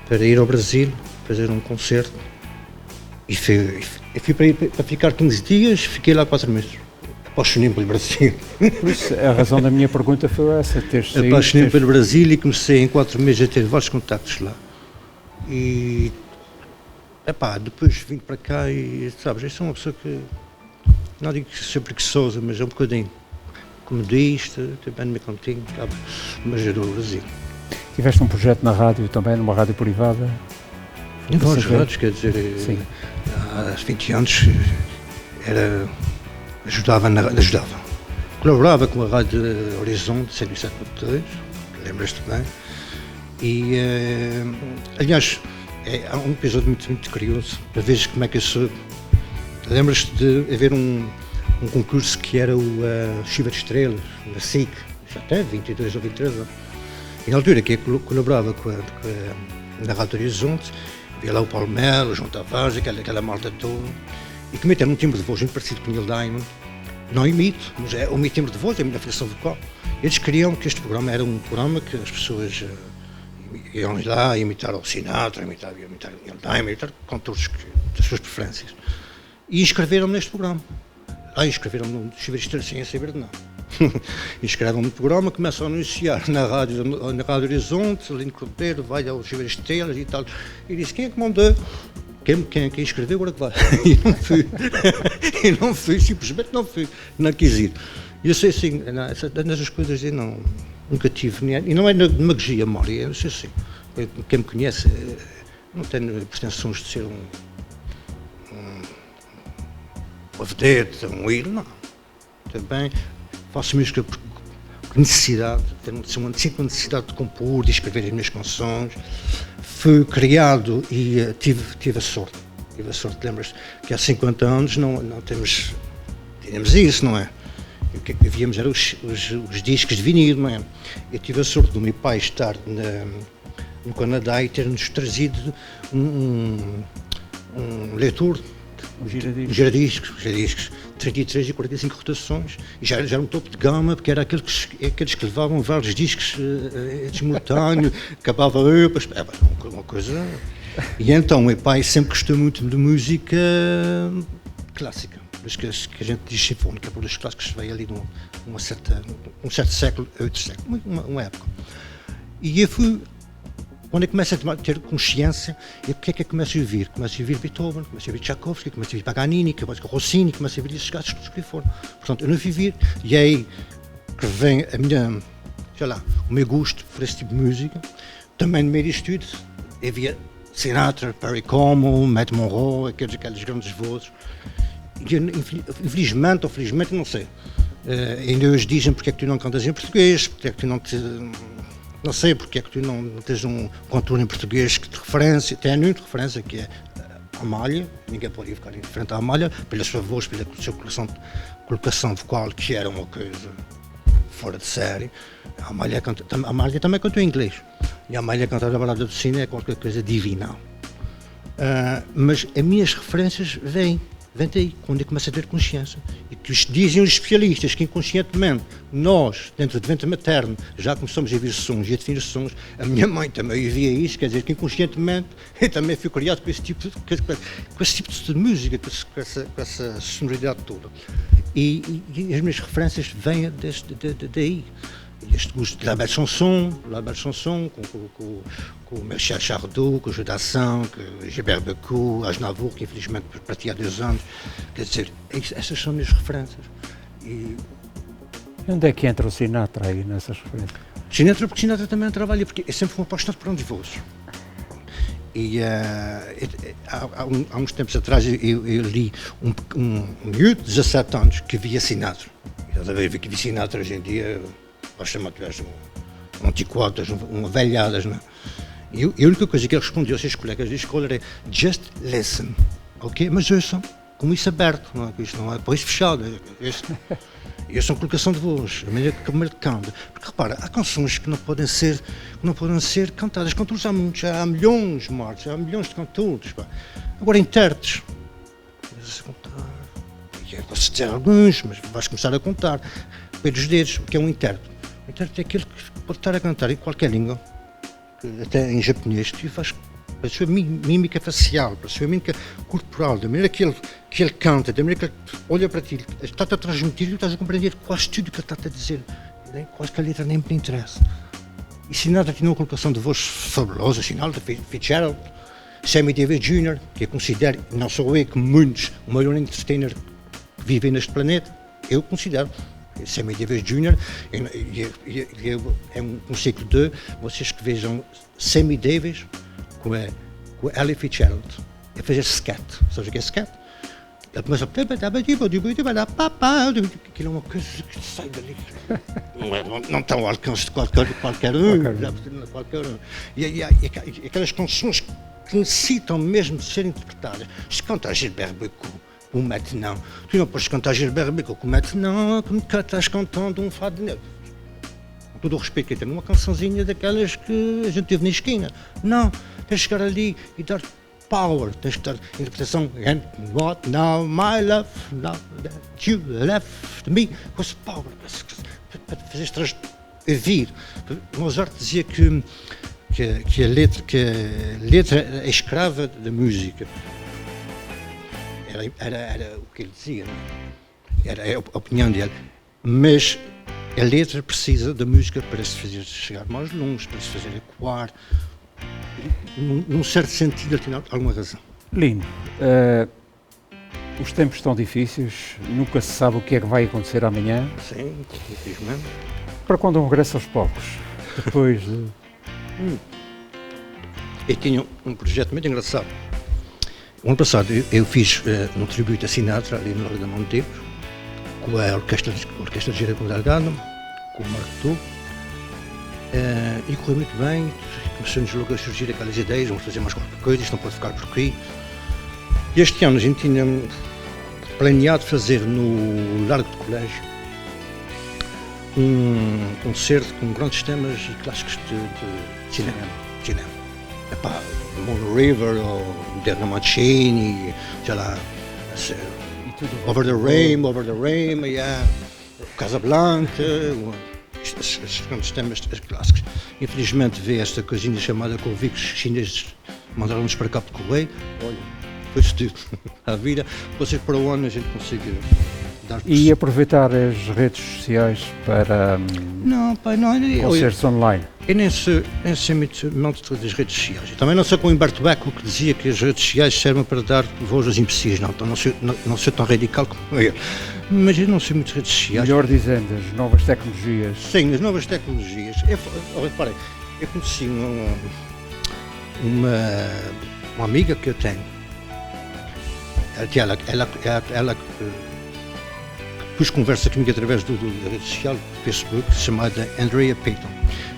para ir ao Brasil, fazer um concerto. E fui para ficar 15 dias, fiquei lá 4 meses. Apaixonei-me pelo Brasil. Por isso, a razão da minha pergunta foi essa, teres saído... Apaixonei-me pelo Brasil e comecei em 4 meses a ter vários contactos lá. E depois vim para cá e, sabes, eu sou uma pessoa que, não digo que sou preguiçosa, mas é um bocadinho comodista, também no meu cantinho, sabes, mas adoro o Brasil. Tiveste um projeto na rádio também, numa rádio privada? Em vários rádios, quer dizer, há 20 anos colaborava com a Rádio Horizonte 107.3, lembras-te bem, e aliás, há um episódio muito curioso, para veres como é que eu sou. Lembras-te de haver um concurso que era o Chuva de Estrelas, na SIC, já até 22 ou 23 anos, e na altura que eu colaborava na Rádio Horizonte, havia lá o Paulo Melo, o João Tavares, aquela malta toda, e que me deram um timbre de voz muito parecido com o Neil Diamond. Não imito, mas é o meu timbre de voz, é a minha afinação vocal. Eles queriam que este programa era um programa que as pessoas iam lá imitar o Sinatra, imitar o Neil Diamond, imitar cantores das suas preferências. E inscreveram-me neste programa. Inscreveram-me no Chuva de Estrelas sem saber de nada. Inscreveram-me no programa, começam a anunciar na Rádio Horizonte, Lino Cordeiro, vai ao Chuva de Estrelas e tal. E disse, quem é que mandou? Quem escreveu agora que vai. E não fui, simplesmente não fui, não quis ir. E eu sei assim, nessas coisas eu nunca tive, e não é demagogia, Mário, eu sei assim, quem me conhece, não tenho pretensões de ser uma vedete, um ídolo, não. Também faço música por necessidade, sinto a necessidade de compor, de escrever as minhas canções. Fui criado e tive a sorte, lembras-te, que há 50 anos não tínhamos isso, não é? E o que é que víamos eram os discos de vinil, não é? Eu tive a sorte do meu pai estar no Canadá e ter-nos trazido um leitor, um giradiscos, 33 e 45 rotações, e já era um topo de gama, porque era aqueles que levavam vários discos simultâneo, acabava uma coisa. E então o meu pai sempre gostou muito de música clássica, mas que a gente diz sinfónica, por os clássicos veio ali um certo século, 8 séculos, uma época. E eu fui. Quando eu começo a ter consciência, o que é que eu começo a ouvir? Começo a ouvir Beethoven, começo a ouvir Tchaikovsky, começo a ouvir Paganini, começo a ouvir Rossini, começo a ouvir esses gajos que foram. Portanto, eu não fui vir. E é aí que vem o meu gosto por esse tipo de música. Também no meio disto tudo, havia Sinatra, Perry Como, Matt Monroe, aquelas grandes vozes. E infelizmente ou felizmente, não sei. Ainda hoje dizem porque é que tu não cantas em português, porque é que tu não te... Não sei porque é que tu não tens um cantor em português que de referência, tem uma referência que é a Amália, ninguém pode ficar indiferente à Amália, pela sua voz, pela sua colocação vocal, que era uma coisa fora de série. A Amália também cantou em inglês, e a Amália cantar a balada do Sino é qualquer coisa divina. Mas as minhas referências vêm daí, quando eu começo a ter consciência. E que dizem os especialistas que inconscientemente nós, dentro do ventre materno, já começamos a ouvir sons e a definir sons. A minha mãe também ouvia isso, quer dizer que inconscientemente eu também fui criado com esse tipo de música, com essa sonoridade toda. E as minhas referências vêm daí. Este gosto de La Belle Chanson, com o Michel Sardou, com o Jeu d'Assin, com o Gilbert Bécaud, Aznavour, que infelizmente partiu há 2 anos. Quer dizer, essas são as minhas referências. E onde é que entra o Sinatra aí nessas referências? Sinatra, porque Sinatra também trabalha, porque eu sempre fui apaixonado por onde vozes. E há uns tempos atrás eu li um miúdo de 17 anos que via Sinatra. Estás a ver que via Sinatra hoje em dia, vai chamar um antiquadas, velhadas, não é? E a única coisa que ele respondeu aos seus colegas de escola era just listen, ok? Mas ouçam, com isso aberto, não é? Isto não é depois fechado. Isso é uma colocação de voz, a maneira que canta. Porque repara, há canções que não podem ser cantadas. Cantores há muitos, há milhões de mortes, há milhões de cantores. Pá. Agora, intérpretes, começas a contar. Posso dizer alguns, mas vais começar a contar. Pelos dedos, o que é um intérprete? O intérprete é aquele que pode estar a cantar em qualquer língua, até em japonês, e faz a sua mímica facial, a sua mímica corporal, da maneira que ele canta, da maneira que ele olha para ti, está-te a transmitir e estás a compreender quase tudo o que ele está a dizer, quase que a letra nem me interessa. E Sinatra tinha uma colocação de voz fabulosa, Sinatra, Fitzgerald, Sammy Davis Jr., que eu considero, não sou eu, que muitos, o maior entertainer que vivem neste planeta, eu considero. Sammy Davis Jr. É um século II, vocês que vejam Sammy Davis com a Ella Fitzgerald a fazer scat. Sabes o que é scat? Ele começa a... Aquilo é uma coisa que sai dali. Não está ao alcance de qualquer um. E aquelas canções que necessitam mesmo de ser interpretadas. Se cantar Gilbert Bécaud, o Maintenant, tu não podes cantar Gilbert Bécaud com o Maintenant, como que estás cantando um fado de negro. Com todo o respeito que tem uma cançãozinha daquelas que a gente teve na esquina. Não, tens de chegar ali e dar power, tens de dar interpretação. And what now, my love, now that you left me, com esse power, para fazer ouvir. Mozart dizia que a letra é escrava da música. Era o que ele dizia, não? Era a opinião dele, mas a letra precisa da música para se fazer chegar mais longe, para se fazer ecoar. Num certo sentido, ele tem alguma razão. Lino, os tempos estão difíceis, nunca se sabe o que é que vai acontecer amanhã. Sim, infelizmente. Para quando um regresso aos palcos? Depois de... Eu tinha um projeto muito engraçado. O ano passado eu fiz um tributo a Sinatra ali no Largo da Monteiro, com a Orquestra de Gira com o Delgado, com o Marco Tu, e correu muito bem. Começamos logo a surgir aquelas ideias, vamos fazer mais qualquer coisa, isto não pode ficar por aqui. E este ano a gente tinha planeado fazer no Largo do Colégio um concerto com grandes temas e clássicos de cinema. Epá, Moon River, ou Derna Machine, sei lá, Over the Rain, yeah, Casablanca, estes grandes temas clássicos. Infelizmente vê esta coisinha chamada Covid, os chineses mandaram-nos para cá por correio, olha, foi-se tudo à vida, vocês para o ano a gente consiga dar... E aproveitar as redes sociais para concertos online? Eu nem sei muito das redes sociais. Eu também não sou com o Humberto Eco, que dizia que as redes sociais servem para dar voz aos imbecis. Não sou tão radical como ele. Mas eu não sei muito de redes sociais. Melhor dizendo, as novas tecnologias. Sim, as novas tecnologias. Reparem, eu conheci uma amiga que eu tenho. Ela pus conversa comigo através da rede social, do Facebook, chamada Andrea Payton.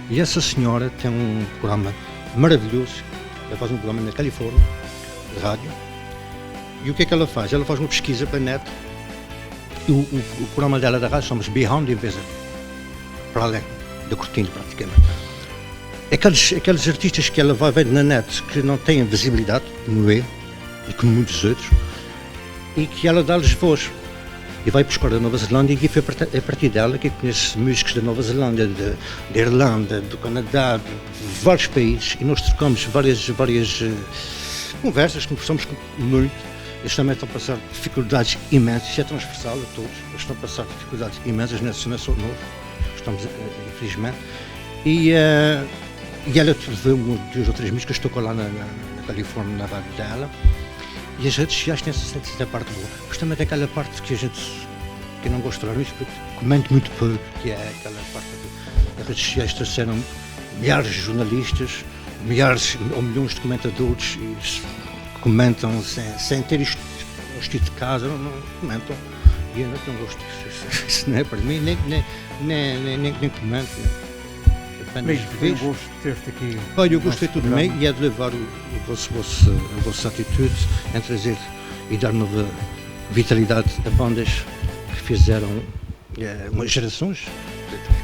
E essa senhora tem um programa maravilhoso, ela faz um programa na Califórnia, de rádio, e o que é que ela faz? Ela faz uma pesquisa para a net, e o programa dela da rádio chama-se Behind the Invisible, para além da cortina praticamente. Aqueles artistas que ela vai ver na net, que não têm visibilidade, como eu, e como muitos outros, e que ela dá-lhes voz. E vai buscar da Nova Zelândia, e foi a partir dela que eu conheço músicos da Nova Zelândia, da Irlanda, do Canadá, de vários países, e nós trocamos várias conversas, conversamos muito. Eles também estão a passar dificuldades imensas, isso é transversal a todos, eles estão a passar dificuldades imensas, não é só novo, estamos, infelizmente. E ela levou 2 ou 3 músicas, tocou lá na Califórnia, na rádio dela. E as redes sociais têm essa parte boa, mas também tem aquela parte que eu não gosto de falar nisso, porque comento muito pouco, que é aquela parte das redes sociais trouxeram milhares de jornalistas, milhares ou milhões de comentadores comentam sem ter isto de casa, não comentam. E eu não gosto disso. Isso não é para mim, nem comento. Luís, foi um gosto ter-te aqui. Olha, eu gostei tudo bem e é de levar a vossa atitude em trazer e dar nova vitalidade a bandas que fizeram umas gerações,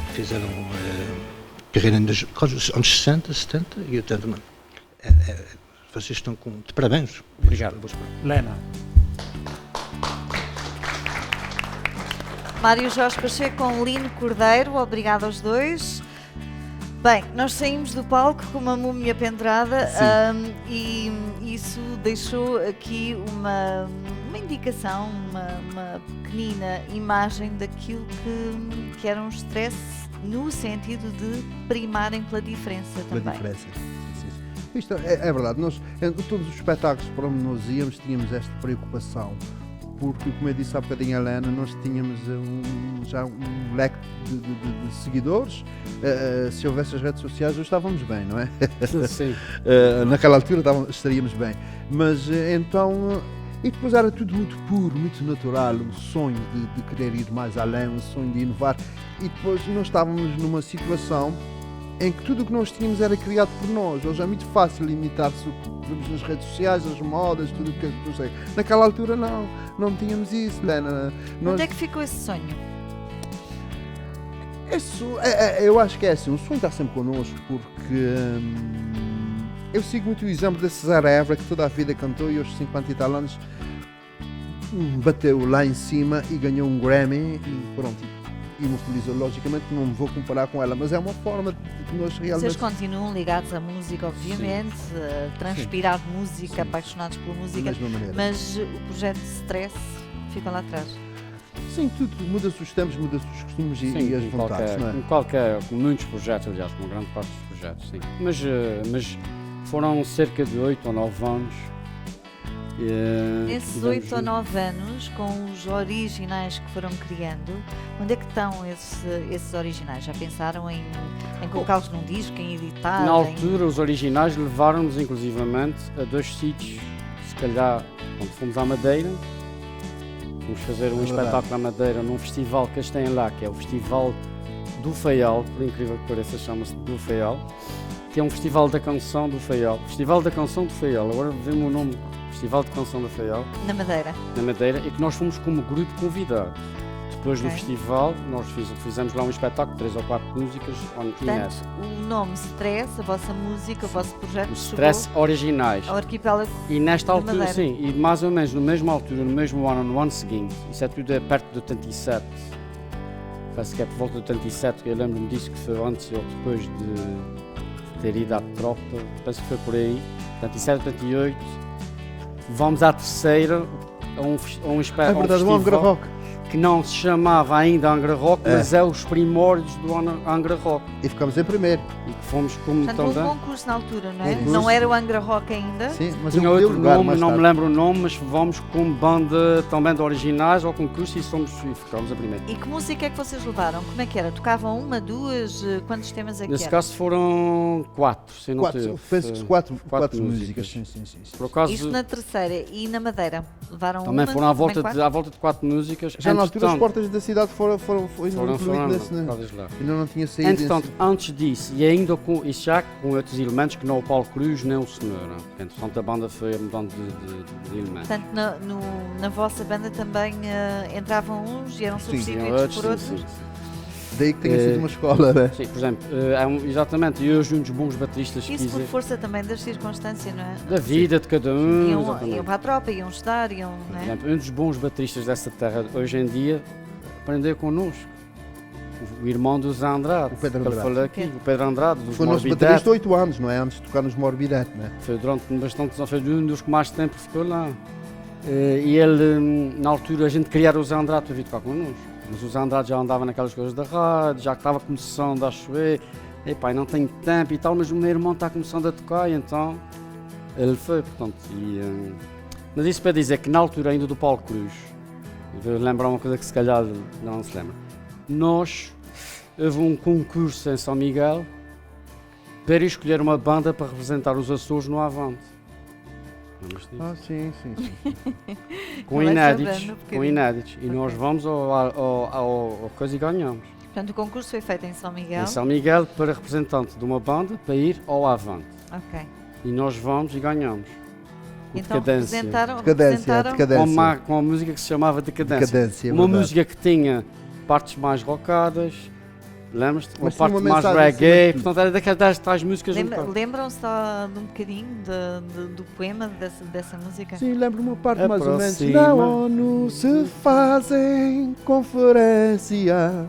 que fizeram carreira nos anos 60, 70 e 80. Vocês estão de parabéns. Obrigado. Lena. Mário Jorge Pacheco com Lino Cordeiro, obrigado aos dois. Bem, nós saímos do palco com uma múmia pendurada e isso deixou aqui uma indicação, uma pequenina imagem daquilo que era um stress no sentido de primarem pela diferença também. Pela diferença. Sim. Isto é verdade, nós em todos os espetáculos para onde nós íamos tínhamos esta preocupação. Porque, como eu disse há bocadinho a Helena, nós tínhamos já um leque de seguidores. Se houvesse as redes sociais, hoje estávamos bem, não é? Sim. Naquela altura estaríamos bem. Mas então. E depois era tudo muito puro, muito natural, o sonho de querer ir mais além, o sonho de inovar. E depois nós estávamos numa situação em que tudo o que nós tínhamos era criado por nós. Hoje é muito fácil imitar-se o que vemos nas redes sociais, as modas, tudo o que as pessoas têm. Naquela altura não tínhamos isso, Helena. Onde é que ficou esse sonho? Eu acho que é assim, o sonho está sempre connosco, porque eu sigo muito o exemplo da César Évora, que toda a vida cantou e aos 50 e tal anos bateu lá em cima e ganhou um Grammy e pronto. Imobilizou, logicamente não me vou comparar com ela, mas é uma forma de nós realmente... Vocês continuam ligados à música, obviamente, a transpirar música, apaixonados pela música, mas o projeto de stress fica lá atrás. Sim, tudo, muda-se os tempos, muda-se os costumes e as vontades, não é? Com muitos projetos, aliás, com grande parte dos projetos, sim. Mas foram cerca de 8 ou 9 anos. Nesses 8 ou 9 anos, com os originais que foram criando, onde é que estão esses originais? Já pensaram em colocá-los num disco, em editar? Na altura, os originais levaram-nos inclusivamente a 2 sítios, se calhar, quando fomos à Madeira, fomos fazer um espetáculo à Madeira num festival que eles têm lá, que é o Festival do Faial, por incrível que pareça, chama-se do Faial, que é um festival da canção do Faial. Festival da Canção do Faial, agora vemos o nome. Festival de Canção da Faial. Na Madeira, e que nós fomos como grupo convidado. Depois do festival, nós fizemos lá um espetáculo, 3 ou 4 músicas. Portanto, o nome Stress, a vossa música, o vosso projeto, os Stress originais. Ao arquipélago. E nesta altura, sim, e mais ou menos na mesma altura, no mesmo ano, no ano seguinte, isso é tudo perto de 87. Parece que é por volta de 87, que eu lembro-me disso, que foi antes ou depois de ter ido à tropa. Penso que foi por aí, 87, 88. Vamos à terceira, a um espetáculo. É verdade, o Angra Rock. Que não se chamava ainda Angra Rock, mas é os primórdios do Angra Rock. E ficamos em primeiro. E que fomos como também. Houve um concurso na altura, não é? Concurso. Não era o Angra Rock ainda. Sim, mas tinha outro nome, não me lembro o nome, mas fomos como banda também de originais ao concurso e ficámos a primeiro. E que música é que vocês levaram? Como é que era? Tocavam uma, duas? Quantos temas é que Nesse caso foram 4, se não teve. Penso que 4 músicas. Sim. Por acaso, isto na terceira e na Madeira? Levaram também uma? Foram à volta de 4 músicas. Já na altura as portas da cidade foram incluídas, né? Ainda não tinha saído. Entretanto, antes disso, e ainda com outros elementos que não o Paulo Cruz nem o Cenoura. Entretanto, a banda foi mudando de elementos. Portanto, na vossa banda também entravam uns e eram substituídos por outros? Sim. Daí que tenha sido uma escola, né? Sim, por exemplo, exatamente, eu e uns bons bateristas isso por força também das circunstâncias, não é? Da vida de cada um. Iam para a tropa, iam estudar, iam... Por exemplo, um dos bons bateristas dessa terra hoje em dia aprendeu connosco. O irmão do Zé Andrade. O Pedro Andrade. O Pedro Andrade, dos foi nosso baterista 8 anos, não é? Antes de tocar nos Morbidete, não é? Foi durante bastante, foi um dos que mais tempo ficou lá. E ele, na altura, a gente queria o Zé Andrade para vir tocar connosco. Mas o Zé Andrade já andava naquelas coisas da rádio, já estava começando a chover. E pai, não tenho tempo e tal, mas o meu irmão está começando a tocar, e então ele foi, portanto. Mas isso para dizer que na altura ainda do Paulo Cruz, vou lembrar uma coisa que se calhar não se lembra. Houve um concurso em São Miguel para ir escolher uma banda para representar os Açores no Avante. Lembras disso? Ah, sim. Com Não vai inéditos. sabendo, Com inéditos. E nós Ok. vamos ao coisa e ganhamos. Portanto, o concurso foi feito em São Miguel. Em São Miguel, para representante de uma banda, para ir ao Avante. Ok. E nós vamos e ganhamos. Com Então Decadência. representaram Com a música que se chamava Decadência. Decadência, é Uma verdade. música que tinha partes mais rockadas, lembras-te? Uma Mas tinha parte uma mais mensagem acima reggae, de tudo. portanto era daquelas tais músicas um bocado. Lembram-se só de um bocadinho do poema dessa música? Sim, lembro uma parte mais ou menos. Aproxima. Na ONU se fazem conferência,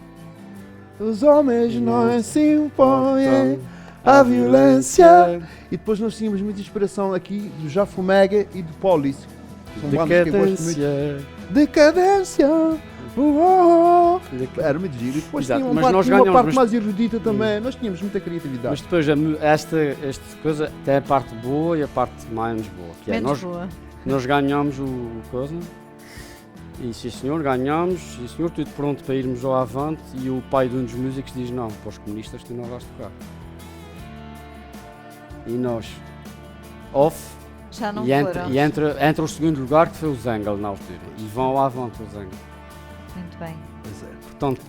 os homens não se impõem à violência. E depois nós tínhamos muita inspiração aqui do Jafomega e do Polis. São bandas que eu gosto muito. Decadência. Decadência. Era muito giro. E depois Exato, tinha mas uma nós parte, tinha uma ganhamos, parte mas- mais erudita também. Nós tínhamos muita criatividade. Mas depois esta coisa tem a parte boa e a parte menos boa. Que é, Menos boa. nós ganhamos o coisa. E sim senhor, ganhamos, sim senhor, tudo pronto para irmos ao Avante e o pai de um dos músicos diz não, para os comunistas tu não vais tocar. E nós, off, Já não e foram. entra o segundo lugar que foi o Zengel na altura. E vão ao Avante o Zengel. Muito bem. Pois é. Portanto,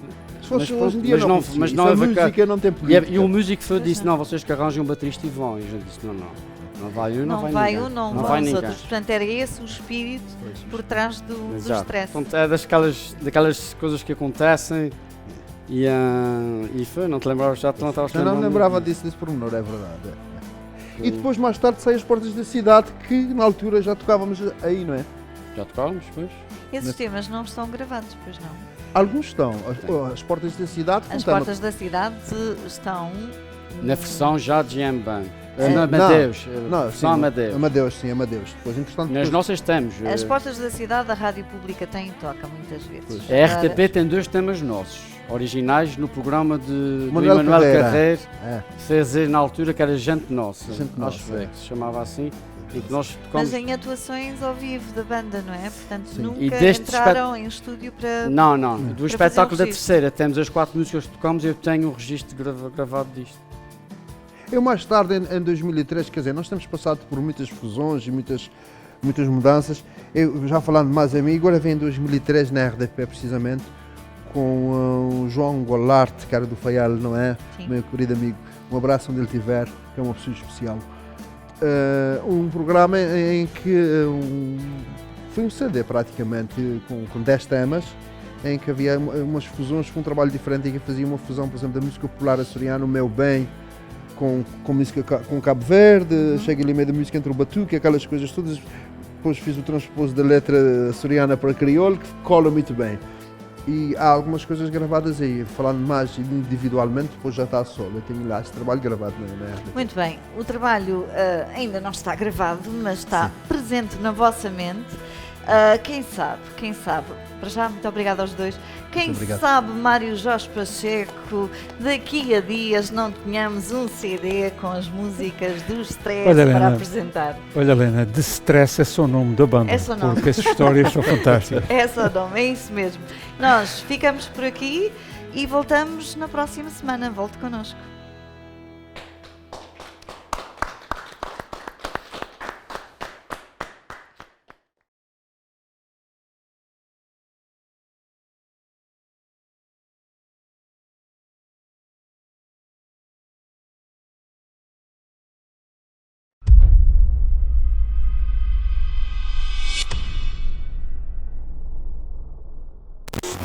Se fosse mas hoje em dia pronto, não, mas conseguia. mas Isso não a é bacana. música não tem E política. o músico Pois disse, não. não, vocês que arranjam um baterista e vão. E a gente disse, não vai um, Não vai ninguém. um, não vai vão os ninguém. outros. Portanto, era esse o espírito por trás do Exato. stress. Portanto, é daquelas coisas que acontecem e foi, não te lembravas, já te não estavas Eu não me lembrando lembrava disso. desse pormenor, é verdade. E depois mais tarde saí às portas da cidade, que na altura já tocávamos aí, não é? Já tocávamos, pois? Esses temas não estão gravados, pois não? Alguns estão. As portas da cidade As contando- portas da cidade estão... Na versão já de M-Band. É. Na Amadeus. Não, Versão sim, Amadeus. Amadeus, sim, Amadeus. Depois, entretanto, Nas depois- nossas temos. As portas da cidade, a rádio pública tem e toca muitas vezes. A Agora, RTP tem 2 temas nossos, originais, no programa de do Manuel Emanuel Carreira. Carreiro, É. fez na altura que era Gente Nossa, Gente acho Nossa, que é. se chamava assim, e que nós tocamos. Mas em atuações ao vivo da banda, não é? Portanto, Sim. nunca E deste entraram em estúdio para... Não, do Para espetáculo fazer da o registro. terceira, temos as 4 músicas que tocamos e eu tenho um registro gravado disto. Eu mais tarde, em 2003, quer dizer, nós temos passado por muitas fusões e muitas mudanças. Eu, já falando mais a mim, agora vem em 2003 na RDP, precisamente, com o João Golarte, que era do Faial, não é? Sim. Meu querido amigo. Um abraço onde ele estiver, que é uma pessoa especial. Um programa em que foi um CD praticamente, com 10 temas, em que havia umas fusões com um trabalho diferente, em que fazia uma fusão, por exemplo, da música popular açoriana, O Meu Bem, com música com Cabo Verde, chega ali meio da música entre o batuque, aquelas coisas todas. Depois fiz o transpose da letra açoriana para crioulo, que cola muito bem. E há algumas coisas gravadas aí, falando mais individualmente, depois já está solo. Eu tenho lá esse trabalho gravado na RDP. Muito bem, o trabalho ainda não está gravado, mas está presente na vossa mente. Quem sabe, para já, muito obrigada aos dois. Quem Muito obrigado. sabe, Mário Jorge Pacheco, daqui a dias não tenhamos um CD com as músicas do Stress Olha, para Helena. apresentar. Olha, Helena, The Stress é só o nome da banda. É só o nome. Porque as histórias são fantásticas. É só nome, é isso mesmo. Nós ficamos por aqui e voltamos na próxima semana. Volte connosco.